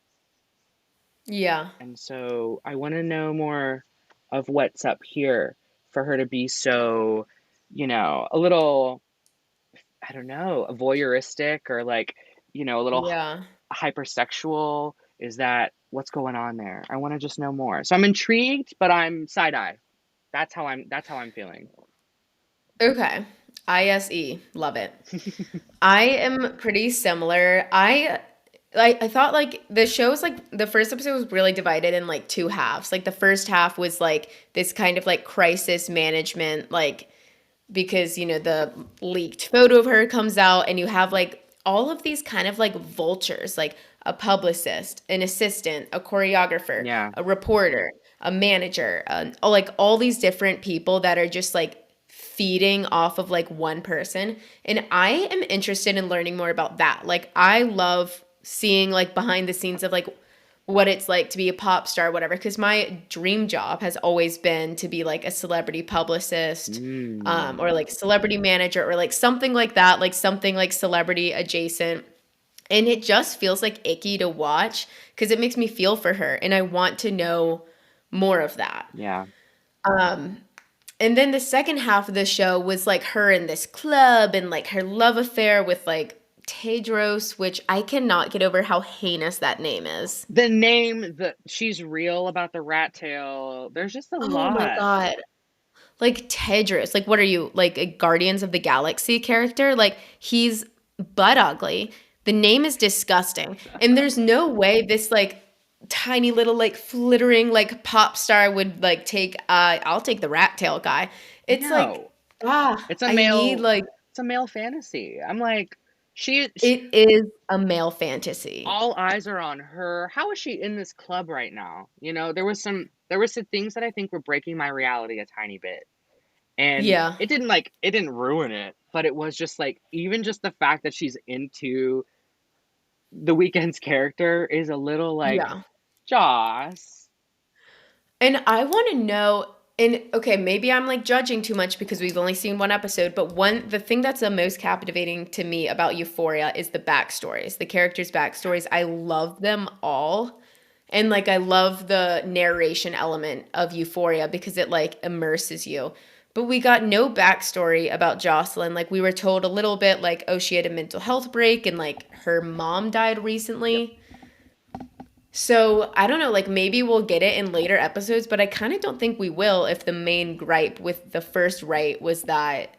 Yeah. And so I want to know more of what's up here for her to be so, you know, a little, I don't know, voyeuristic or like, you know, a little Yeah. hypersexual Is that what's going on there? I want to just know more. So I'm intrigued, but I'm side eye. That's how I'm feeling. Okay. ISE. Love it. I am pretty similar. I thought like the show's like the first episode was really divided in like two halves. Like the first half was like this kind of like crisis management, like because the leaked photo of her comes out and you have like all of these kind of like vultures, like a publicist, an assistant, a choreographer, Yeah. a reporter, a manager, like all these different people that are just like feeding off of like one person. And I am interested in learning more about that. Like I love seeing like behind the scenes of like what it's like to be a pop star, whatever. Because my dream job has always been to be like a celebrity publicist, or Mm. like celebrity manager, or like something like that, like something like celebrity adjacent. And it just feels like icky to watch because it makes me feel for her, and I want to know more of that. Yeah. Um, and then the second half of the show was like her in this club and like her love affair with like Tedros, which I cannot get over how heinous that name is. The name, the she's real about the rat tail. There's just a Oh my lot. God. Like Tedros, like what are you, like a Guardians of the Galaxy character? Like he's butt ugly. The name is disgusting. And there's no way this like tiny little like flittering like pop star would like take I'll take the rat tail guy. It's like No. It's a I need male like it's a male fantasy. I'm like, she it is a male fantasy. all eyes are on her. How is she in this club right now? There was some things that I think were breaking my reality a tiny bit. And Yeah. it didn't ruin it, but it was just like even just the fact that she's into the weekend's character is a little like Yeah. Joss. And I want to know, and okay, maybe I'm like judging too much because we've only seen one episode, but the thing that's the most captivating to me about Euphoria is the backstories, the characters' backstories. I love them all. And like I love the narration element of Euphoria because it like immerses you. But we got no backstory about Jocelyn. Like we were told a little bit like, oh, she had a mental health break and like her mom died Yep. recently. So I don't know, like maybe we'll get it in later episodes, but I kind of don't think we will if the main gripe with the first right was that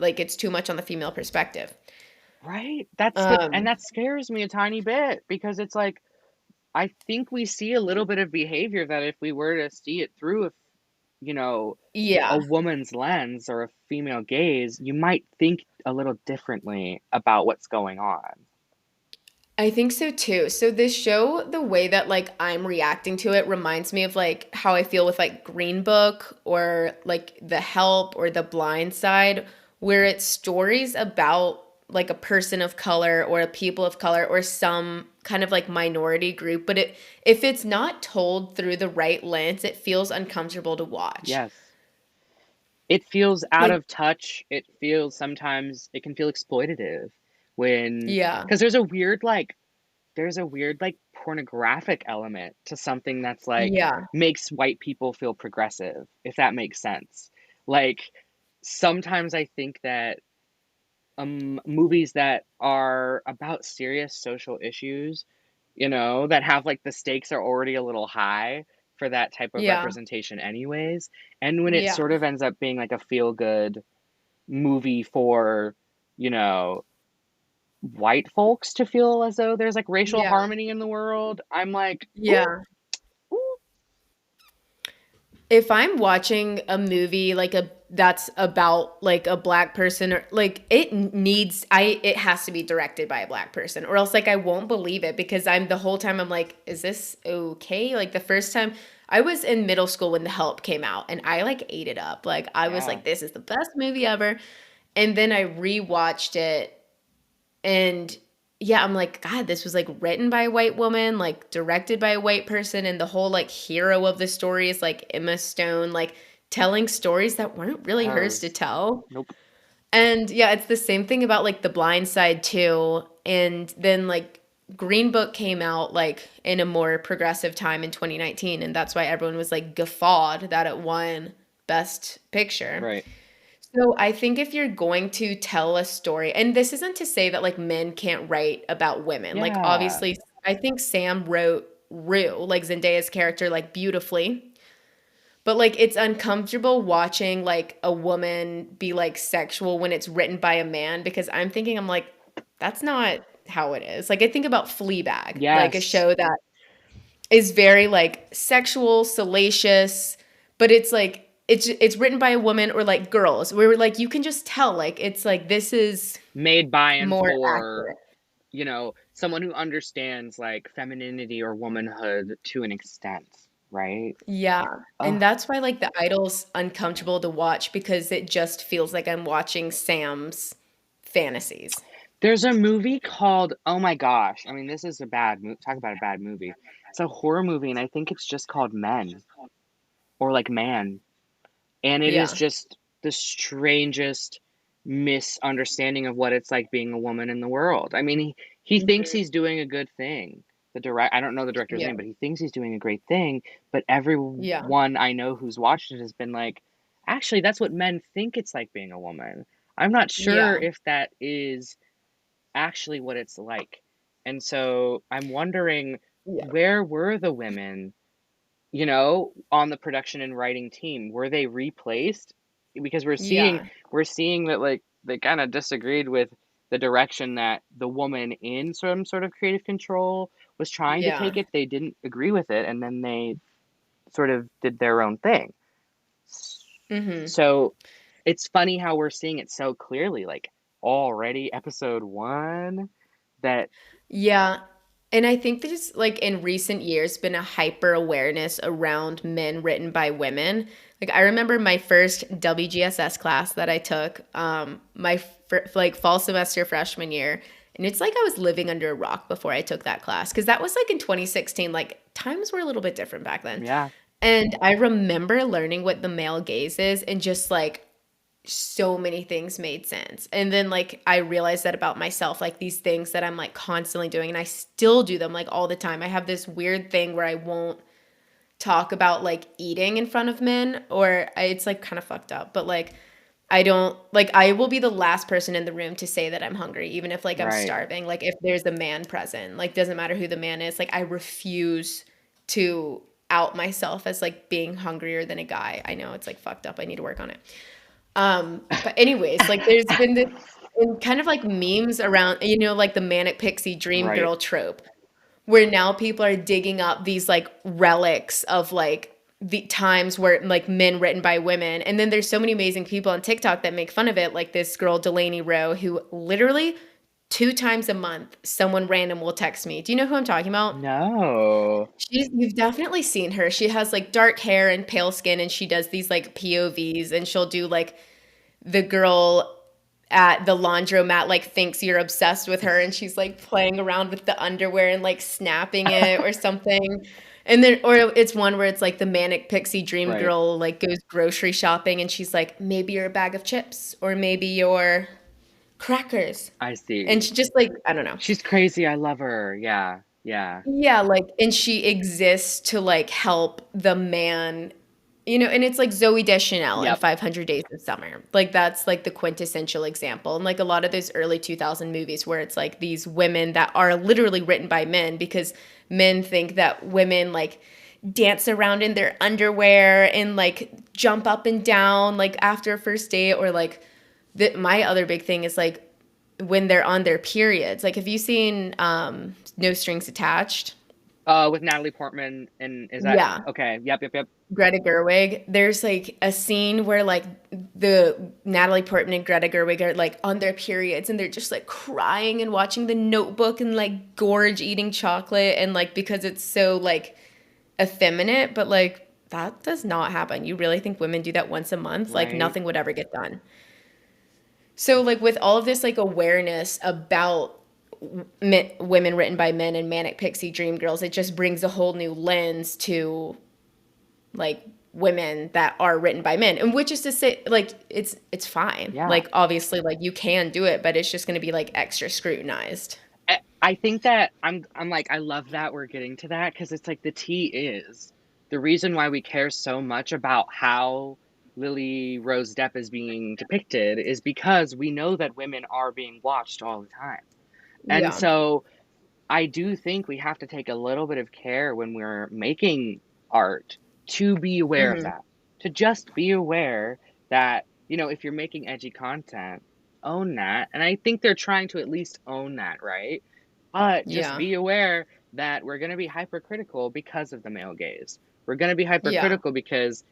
like it's too much on the female perspective. Right? And Um, that scares me a tiny bit because it's like I think we see a little bit of behavior that if we were to see it through you know, a yeah, woman's lens or a female gaze, you might think a little differently about what's going on. I think so too. So this show, the way that like I'm reacting to it reminds me of like how I feel with like Green Book or like The Help or The Blind Side, where it's stories about like a person of color or a people of color or some kind of like minority group, but if it's not told through the right lens, it feels uncomfortable to watch. Yes. It feels out Like of touch. It can feel exploitative when, yeah. because there's a weird, like, pornographic element to something that's like Yeah. makes white people feel progressive, if that makes sense. Like, sometimes I think that movies that are about serious social issues, that have like the stakes are already a little high for that type of Yeah. representation anyways. And when it Yeah. sort of ends up being like a feel good movie for, you know, white folks to feel as though there's like racial Yeah. harmony in the world, I'm like, ooh, Yeah. ooh, If I'm watching a movie like a that's about like a black person or like it has to be directed by a black person or else like I won't believe it because I'm the whole time I'm like, is this okay? Like the first time I was in middle school when The Help came out and I like ate it up. Like I was yeah, like, this is the best movie ever. And then I rewatched it and yeah, I'm like, God, this was like written by a white woman, like directed by a white person, and the whole like hero of the story is like Emma Stone, like telling stories that weren't really hers to hers. tell. Nope. And yeah, it's the same thing about like The Blind Side too. And then like Green Book came out like in a more progressive time in 2019, and that's why everyone was like guffawed that it won Best Picture. Right. So I think if you're going to tell a story, and this isn't to say that like men can't write about women. Like Yeah. obviously I think Sam wrote Rue, like Zendaya's character, like beautifully. But like it's uncomfortable watching like a woman be like sexual when it's written by a man because I'm like, that's not how it is. Like I think about Fleabag, like a Yes. show that is very like sexual, salacious, but it's like it's written by a woman or like girls where like you can just tell like it's like this is Made by and more for, accurate. someone who understands like femininity or womanhood to an extent, right? Yeah. Oh, And that's why like The Idol's uncomfortable to watch because it just feels like I'm watching Sam's fantasies. there's a movie called, oh my gosh. I mean, this is a bad movie. Talk about a bad movie. It's a horror movie, and I think it's just called Men or like Man. And it is Yeah. just the strangest misunderstanding of what it's like being a woman in the world. I mean, he thinks Mhm. he's doing a good thing. I don't know the director's Yeah. name, but he thinks he's doing a great thing. But Yeah. everyone I know who's watched it has been like, actually, that's what men think it's like being a woman. I'm not sure Yeah. if that is actually what it's like. And so I'm wondering, Yeah. where were the women, on the production and writing team? Were they replaced? Because Yeah. we're seeing that like they kind of disagreed with the direction that the woman in some sort of creative control was trying to Yeah. take it. They didn't agree with it, and then they sort of did their own thing. Mhm. So it's funny how we're seeing it so clearly, like already episode one, that Yeah. And I think there's like in recent years been a hyper awareness around men written by women. Like I remember my first WGSS class that I took, my like fall semester freshman year, and it's like I was living under a rock before I took that class because that was like in 2016. Like times were a little bit different back then, yeah, and I remember learning what the male gaze is and just like so many things made sense. And then like I realized that about myself, like these things that I'm like constantly doing and I still do them like all the time. I have this weird thing where I won't talk about like eating in front of men it's like kind of fucked up, but like I don't like I will be the last person in the room to say that I'm hungry even if like I'm right, starving. Like if there's a man present, like doesn't matter who the man is, like I refuse to out myself as like being hungrier than a guy. I know it's like fucked up. I need to work on it. But anyways, like there's been this and kind of like memes around, like the manic pixie dream right, girl trope, where now people are digging up these like relics of like the times where like men written by women. And then there's so many amazing people on TikTok that make fun of it, like this girl, Delaney Rowe, who literally 2 times a month, someone random will text me. Do you know who I'm talking about? no, You've definitely seen her. She has like dark hair and pale skin, and she does these like POVs, and she'll do like the girl at the laundromat like thinks you're obsessed with her and she's like playing around with the underwear and like snapping it or something. And then or it's one where it's like the manic pixie dream right. girl like goes grocery shopping and she's like maybe you're a bag of chips or maybe you're crackers. I see. And she just like I don't know. She's crazy. I love her. Yeah. Yeah. Yeah, like and she exists to like help the man, and it's like Zoe Deschanel in Yep. 500 Days of Summer. Like that's like the quintessential example. And like a lot of those early 2000 movies where it's like these women that are literally written by men because men think that women like dance around in their underwear and like jump up and down like after a first date or like my other big thing is like when they're on their periods. Like have you seen No Strings Attached? With Natalie Portman, and is that Yeah. okay? Yep. Yep. Yep. Greta Gerwig. There's like a scene where like the Natalie Portman and Greta Gerwig are like on their periods and they're just like crying and watching The Notebook and like gorge eating chocolate and like because it's so like effeminate, but like that does not happen. You really think women do that once a month? Like Right. nothing would ever get done. So like with all of this like awareness about women written by men and manic pixie dream girls, it just brings a whole new lens to like women that are written by men, and which is to say like it's fine, Yeah. like obviously like you can do it but it's just going to be like extra scrutinized. I think that I'm like I love that we're getting to that because it's like the tea is the reason why we care so much about how Lily Rose Depp is being depicted is because we know that women are being watched all the time. And Yeah. so I do think we have to take a little bit of care when we're making art to be aware of Mhm. that. To just be aware that, if you're making edgy content, own that. And I think they're trying to at least own that, right? But just Yeah. be aware that we're going to be hypercritical because of the male gaze. We're going to be Yeah. hypercritical because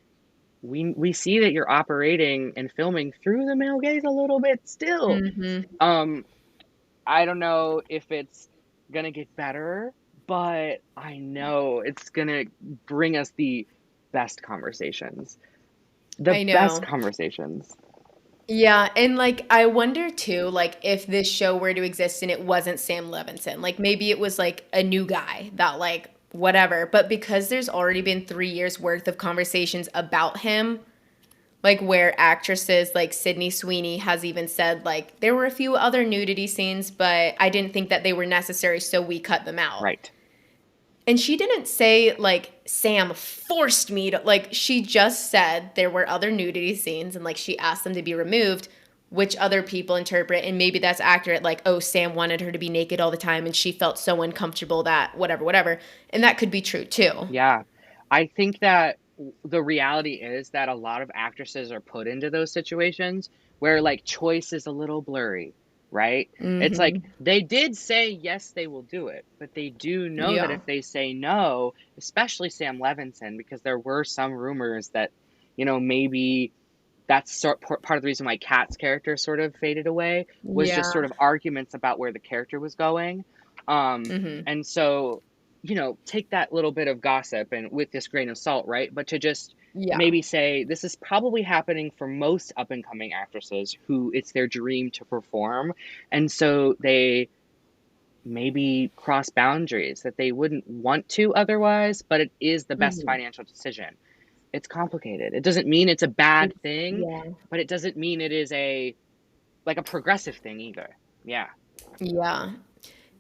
we see that you're operating and filming through the male gaze a little bit still. Mhm. Um, I don't know if it's gonna get better, but I know it's gonna bring us the best conversations. The I best know. conversations. Yeah, and, like, I wonder too, like, if this show were to exist and it wasn't Sam Levinson, like, maybe it was, like, a new guy that, like, whatever, but because there's already been 3 years worth of conversations about him, like, where actresses like Sydney Sweeney has even said, like, "There were a few other nudity scenes, but I didn't think that they were necessary, so we cut them out." Right. And she didn't say, like, Sam forced me to, like, she just said there were other nudity scenes and, like, she asked them to be removed, which other people interpret. And maybe that's accurate. Like, oh, Sam wanted her to be naked all the time and she felt so uncomfortable that whatever, whatever. And that could be true too. Yeah. I think that the reality is that a lot of actresses are put into those situations where like choice is a little blurry, right? It's like Hmm. they did say yes, they will do it, but they do know that Yeah. if they say no, especially Sam Levinson, because there were some rumors that, maybe that's part of the reason why Kat's character sort of faded away was just Yeah. sort of arguments about where the character was going. Um, Hmm. and so, take that little bit of gossip and with this grain of salt, right? But to just Yeah. maybe say this is probably happening for most up and coming actresses who it's their dream to perform. And so they maybe cross boundaries that they wouldn't want to otherwise, but it is the best Hmm. financial decision. It's complicated. It doesn't mean it's a bad It's, thing, yeah. but it doesn't mean it is a progressive thing either. Yeah. Yeah.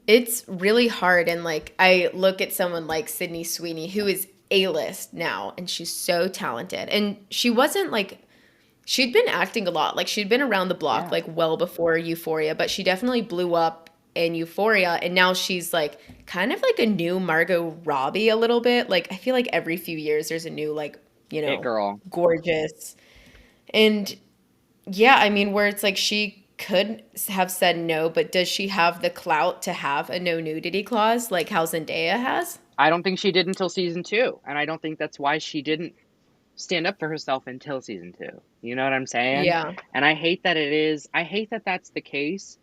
It's really hard. And like, I look at someone like Sydney Sweeney, who is A-list now, and she's so talented. And she wasn't like, she'd been acting a lot. Like, she'd been around the block, Yeah. like, well before Euphoria, but she definitely blew up in Euphoria. And now she's like, kind of like a new Margot Robbie a little bit. Like, I feel like every few years there's a new, like, It girl. gorgeous. And yeah, I mean, where it's like she could have said no, but does she have the clout to have a no nudity clause like how Zendaya has? I don't think she did until season 2, and I don't think that's why she didn't stand up for herself until season 2. You know what I'm saying? Yeah. And I hate that that's the case.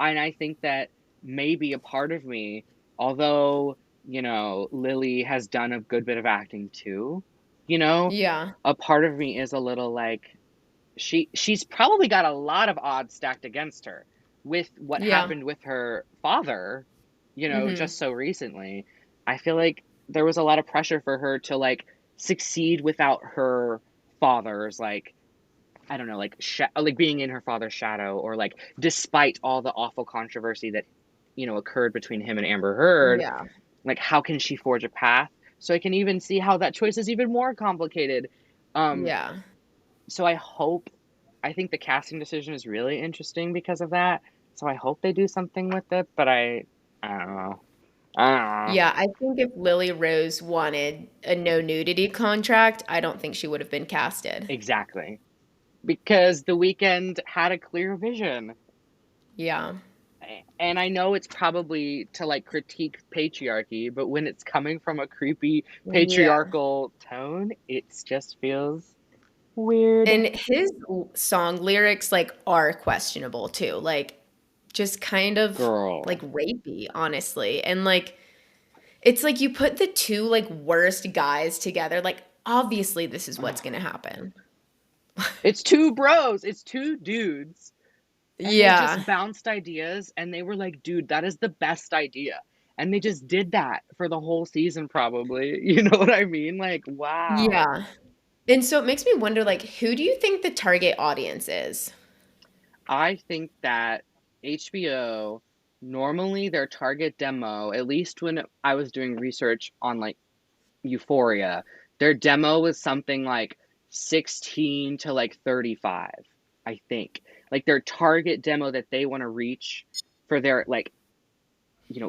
And I think that maybe a part of me, although, Lily has done a good bit of acting too, you know, Yeah. a part of me is a little like she's probably got a lot of odds stacked against her with what Yeah. happened with her father, Mhm. just so recently. I feel like there was a lot of pressure for her to like succeed without her father's like I don't know, like like being in her father's shadow or like despite all the awful controversy that occurred between him and Amber Heard, Yeah. like how can she forge a path? So I can even see how that choice is even more complicated. Um Yeah. so I think the casting decision is really interesting because of that. So I hope they do something with it, but I don't know. I don't know. Yeah, I think if Lily Rose wanted a no nudity contract, I don't think she would have been casted. Exactly. Because The Weeknd had a clear vision. Yeah. And I know it's probably to like critique patriarchy, but when it's coming from a creepy Yeah. patriarchal tone, it just feels weird. And his song lyrics like are questionable too. Like just kind of like Girl. rapey, honestly. And like it's like you put the two like worst guys together, like obviously this is what's gonna happen. It's two bros, it's two dudes. And they Yeah. just bounced ideas and they were like, dude, that is the best idea. And they just did that for the whole season, probably. You know what I mean? Like, wow. Yeah. And so it makes me wonder, like, who do you think the target audience is? I think that HBO, normally their target demo, at least when I was doing research on like Euphoria, their demo was something like 16 to like 35, I think. Like their target demo that they want to reach for their like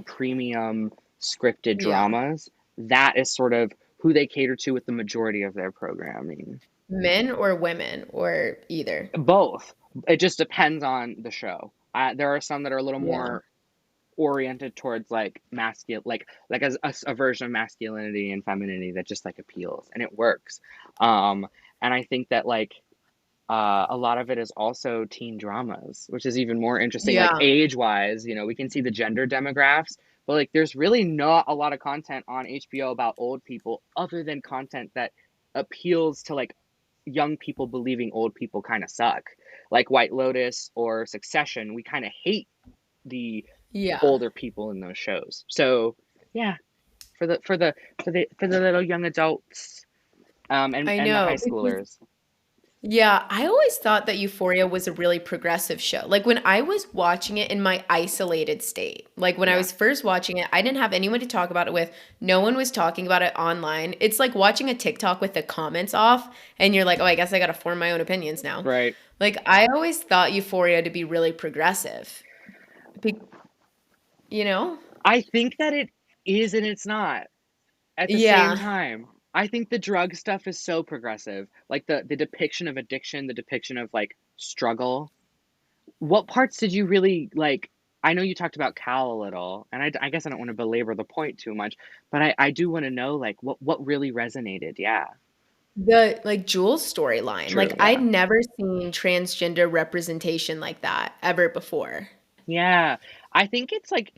premium scripted Yeah. dramas, that is sort of who they cater to with the majority of their programming. Men or women or either? Both. It just depends on the show. There are some that are a little Yeah. more oriented towards like masculine, like a version of masculinity and femininity that just like appeals and it works. And I think that like a lot of it is also teen dramas, which is even more interesting. Like Yeah. age wise, we can see the gender demographics, but like there's really not a lot of content on HBO about old people other than content that appeals to like young people believing old people kind of suck. Like White Lotus or Succession, we kind of hate the Yeah. older people in those shows. So yeah, for the little young adults, I and the high know. Because schoolers. yeah, I always thought that Euphoria was a really progressive show. Like when I was watching it in my isolated state, like when I Yeah, was first watching it, I didn't have anyone to talk about it with. No one was talking about it online. It's like watching a TikTok with the comments off, and you're like, oh, I guess I got to form my own opinions now. right. Like I always thought Euphoria to be really progressive. Be- you know? I think that it is and it's not at the same Yeah. time. I think the drug stuff is so progressive. Like the depiction of addiction, the depiction of like struggle. What parts did you really like? I know you talked about Cal a little, and I guess I don't want to belabor the point too much, but I do want to know like what really resonated. Yeah, The like Jules storyline. true. Like I'd Yeah, never seen transgender representation like that ever before. yeah. I think it's like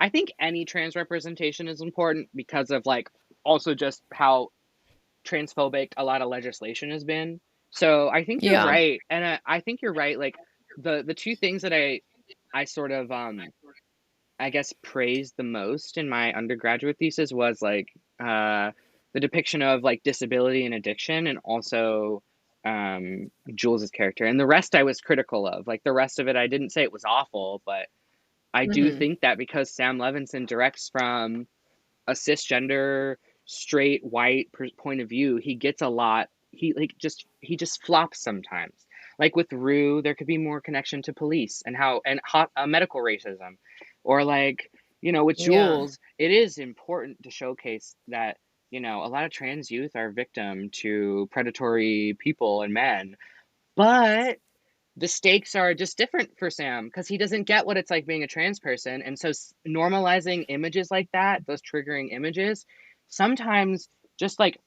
I think any trans representation is important because of like also just how transphobic a lot of legislation has been. So I think you're Yeah. right, and I think you're right. Like the two things that I sort of I guess praised the most in my undergraduate thesis was like the depiction of like disability and addiction, and also Jules's character. And the rest I was critical of. Like the rest of it, I didn't say it was awful, but I do Mhm. think that because Sam Levinson directs from a cisgender straight white point of view, he gets a lot. He just flops sometimes. Like with Rue, there could be more connection to police and how and hot, medical racism, or like with Yeah. Jules, it is important to showcase that a lot of trans youth are victim to predatory people and men, but the stakes are just different for Sam because he doesn't get what it's like being a trans person. And so normalizing images like that, those triggering images, sometimes just like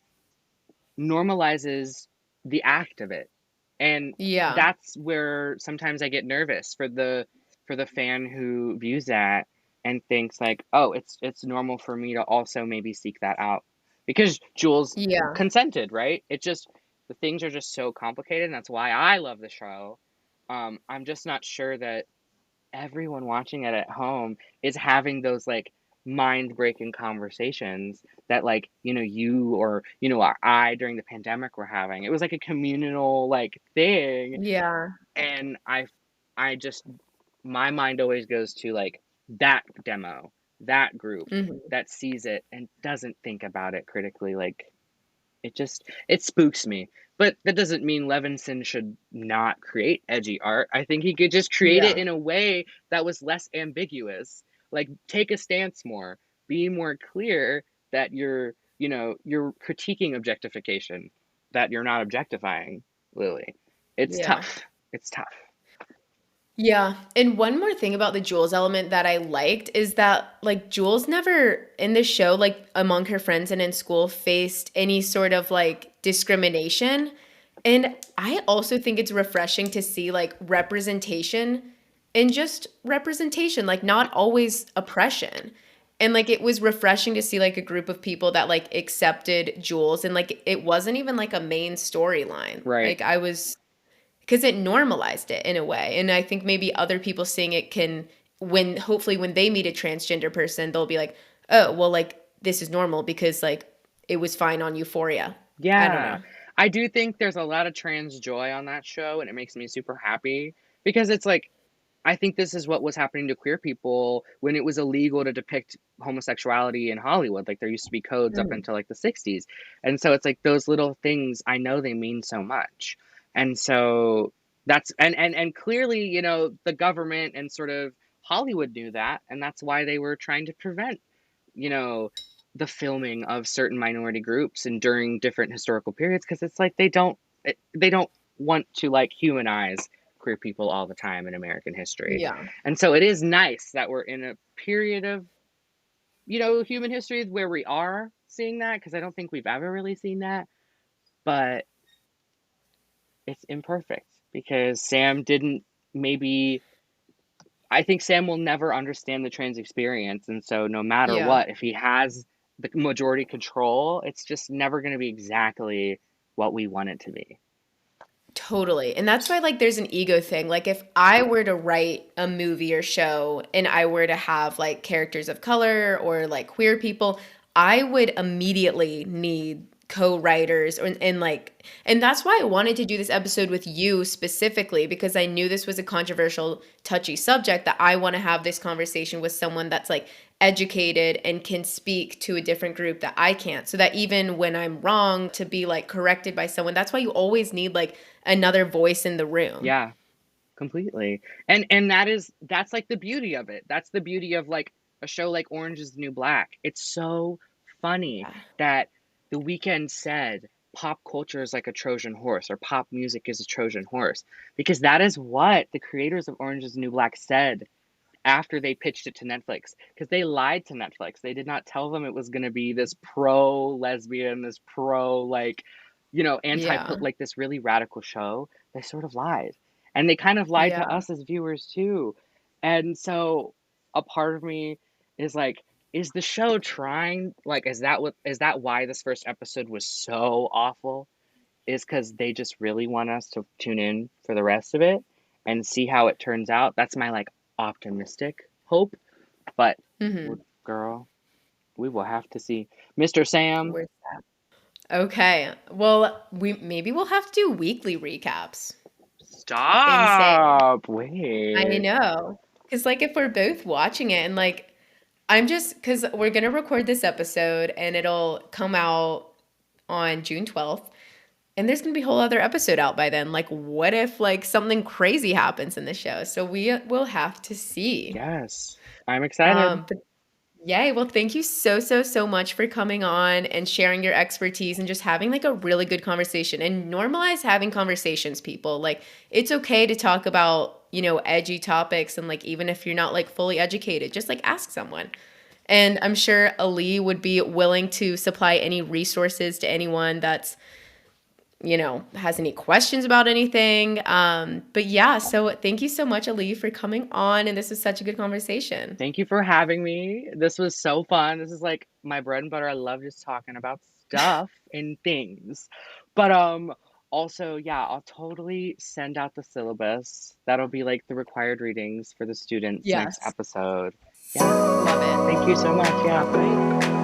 normalizes the act of it. And Yeah. that's where sometimes I get nervous for the fan who views that and thinks like, "Oh, it's normal for me to also maybe seek that out." Because Jules Yeah. consented, right? It just the things are just so complicated, and that's why I love the show. I'm just not sure that everyone watching it at home is having those like mind breaking conversations that like you or I during the pandemic were having. It was like a communal like thing, Yeah. and I just my mind always goes to like that demo, that group Mhm. that sees it and doesn't think about it critically. Like it spooks me. But that doesn't mean Levinson should not create edgy art. I think he could just create it Yeah. in a way that was less ambiguous. Like take a stance more, be more clear that you're critiquing objectification, that you're not objectifying Lily. It's Yeah. tough. It's tough. Yeah. And one more thing about the Jules element that I liked is that like Jules never in the show, like among her friends and in school, faced any sort of like discrimination. And I also think it's refreshing to see like representation and just representation, like not always oppression. And like it was refreshing to see like a group of people that like accepted Jules and like it wasn't even like a main storyline. Right. Like I was because it normalized it in a way. And I think maybe other people seeing it can, when hopefully when they meet a transgender person, they'll be like, oh, well, like this is normal because like it was fine on Euphoria. I don't Yeah. know. I do think there's a lot of trans joy on that show, and it makes me super happy because it's like I think this is what was happening to queer people when it was illegal to depict homosexuality in Hollywood. Like there used to be codes up Mhm. until like the 60s. And so it's like those little things, I know they mean so much. And so that's and clearly, the government and sort of Hollywood knew that, and that's why they were trying to prevent, you know, the filming of certain minority groups and during different historical periods, because it's like they don't want to like humanize queer people all the time in American history. Yeah. And so it is nice that we're in a period of, human history where we are seeing that, because I don't think we've ever really seen that, but it's imperfect because Sam didn't maybe I think Sam will never understand the trans experience, and so no matter Yeah. what, if he has the majority control, it's just never going to be exactly what we want it to be. Totally. And that's why like there's an ego thing. Like if I were to write a movie or show and I were to have like characters of color or like queer people, I would immediately need co-writers and like and that's why I wanted to do this episode with you specifically because I knew this was a controversial touchy subject that I want to have this conversation with someone that's like educated and can speak to a different group that I can't, so that even when I'm wrong to be like corrected by someone. That's why you always need like another voice in the room. Yeah, completely. And that's like the beauty of it. That's the beauty of like a show like Orange is the New Black. It's so funny Yeah. that The Weeknd said pop culture is like a Trojan horse, or pop music is a Trojan horse, because that is what the creators of Orange is the New Black said after they pitched it to Netflix, because they lied to Netflix. They did not tell them it was going to be this pro lesbian, this pro like, anti Yeah. like this really radical show. They sort of lied. And they kind of lied to Yeah. us as viewers too. And so a part of me is like, is the show trying, like, is that why this first episode was so awful? Is because they just really want us to tune in for the rest of it and see how it turns out. That's my like optimistic hope. But Mhm. girl, we will have to see. Mr. Sam, Where's that? Okay. Well, we'll have to do weekly recaps. Insane. stop. I Wait. know. Cuz like if we're both watching it and like I'm just cuz we're going to record this episode and it'll come out on June 12th. And there's going to be a whole other episode out by then. Like, what if like something crazy happens in the show? So we will have to see. Yes, I'm excited. But yay. Well, thank you so, so, so much for coming on and sharing your expertise and just having like a really good conversation and normalize having conversations, people. Like, it's okay to talk about, edgy topics. And like, even if you're not like fully educated, just like ask someone. And I'm sure Ali would be willing to supply any resources to anyone that's has any questions about anything. But yeah, so thank you so much, Ali, for coming on. And this was such a good conversation. Thank you for having me. This was so fun. This is like my bread and butter. I love just talking about stuff and things. But also, yeah, I'll totally send out the syllabus. That'll be like the required readings for the students next Yes. episode. Yeah. Love it. Thank you so much. Yeah, bye.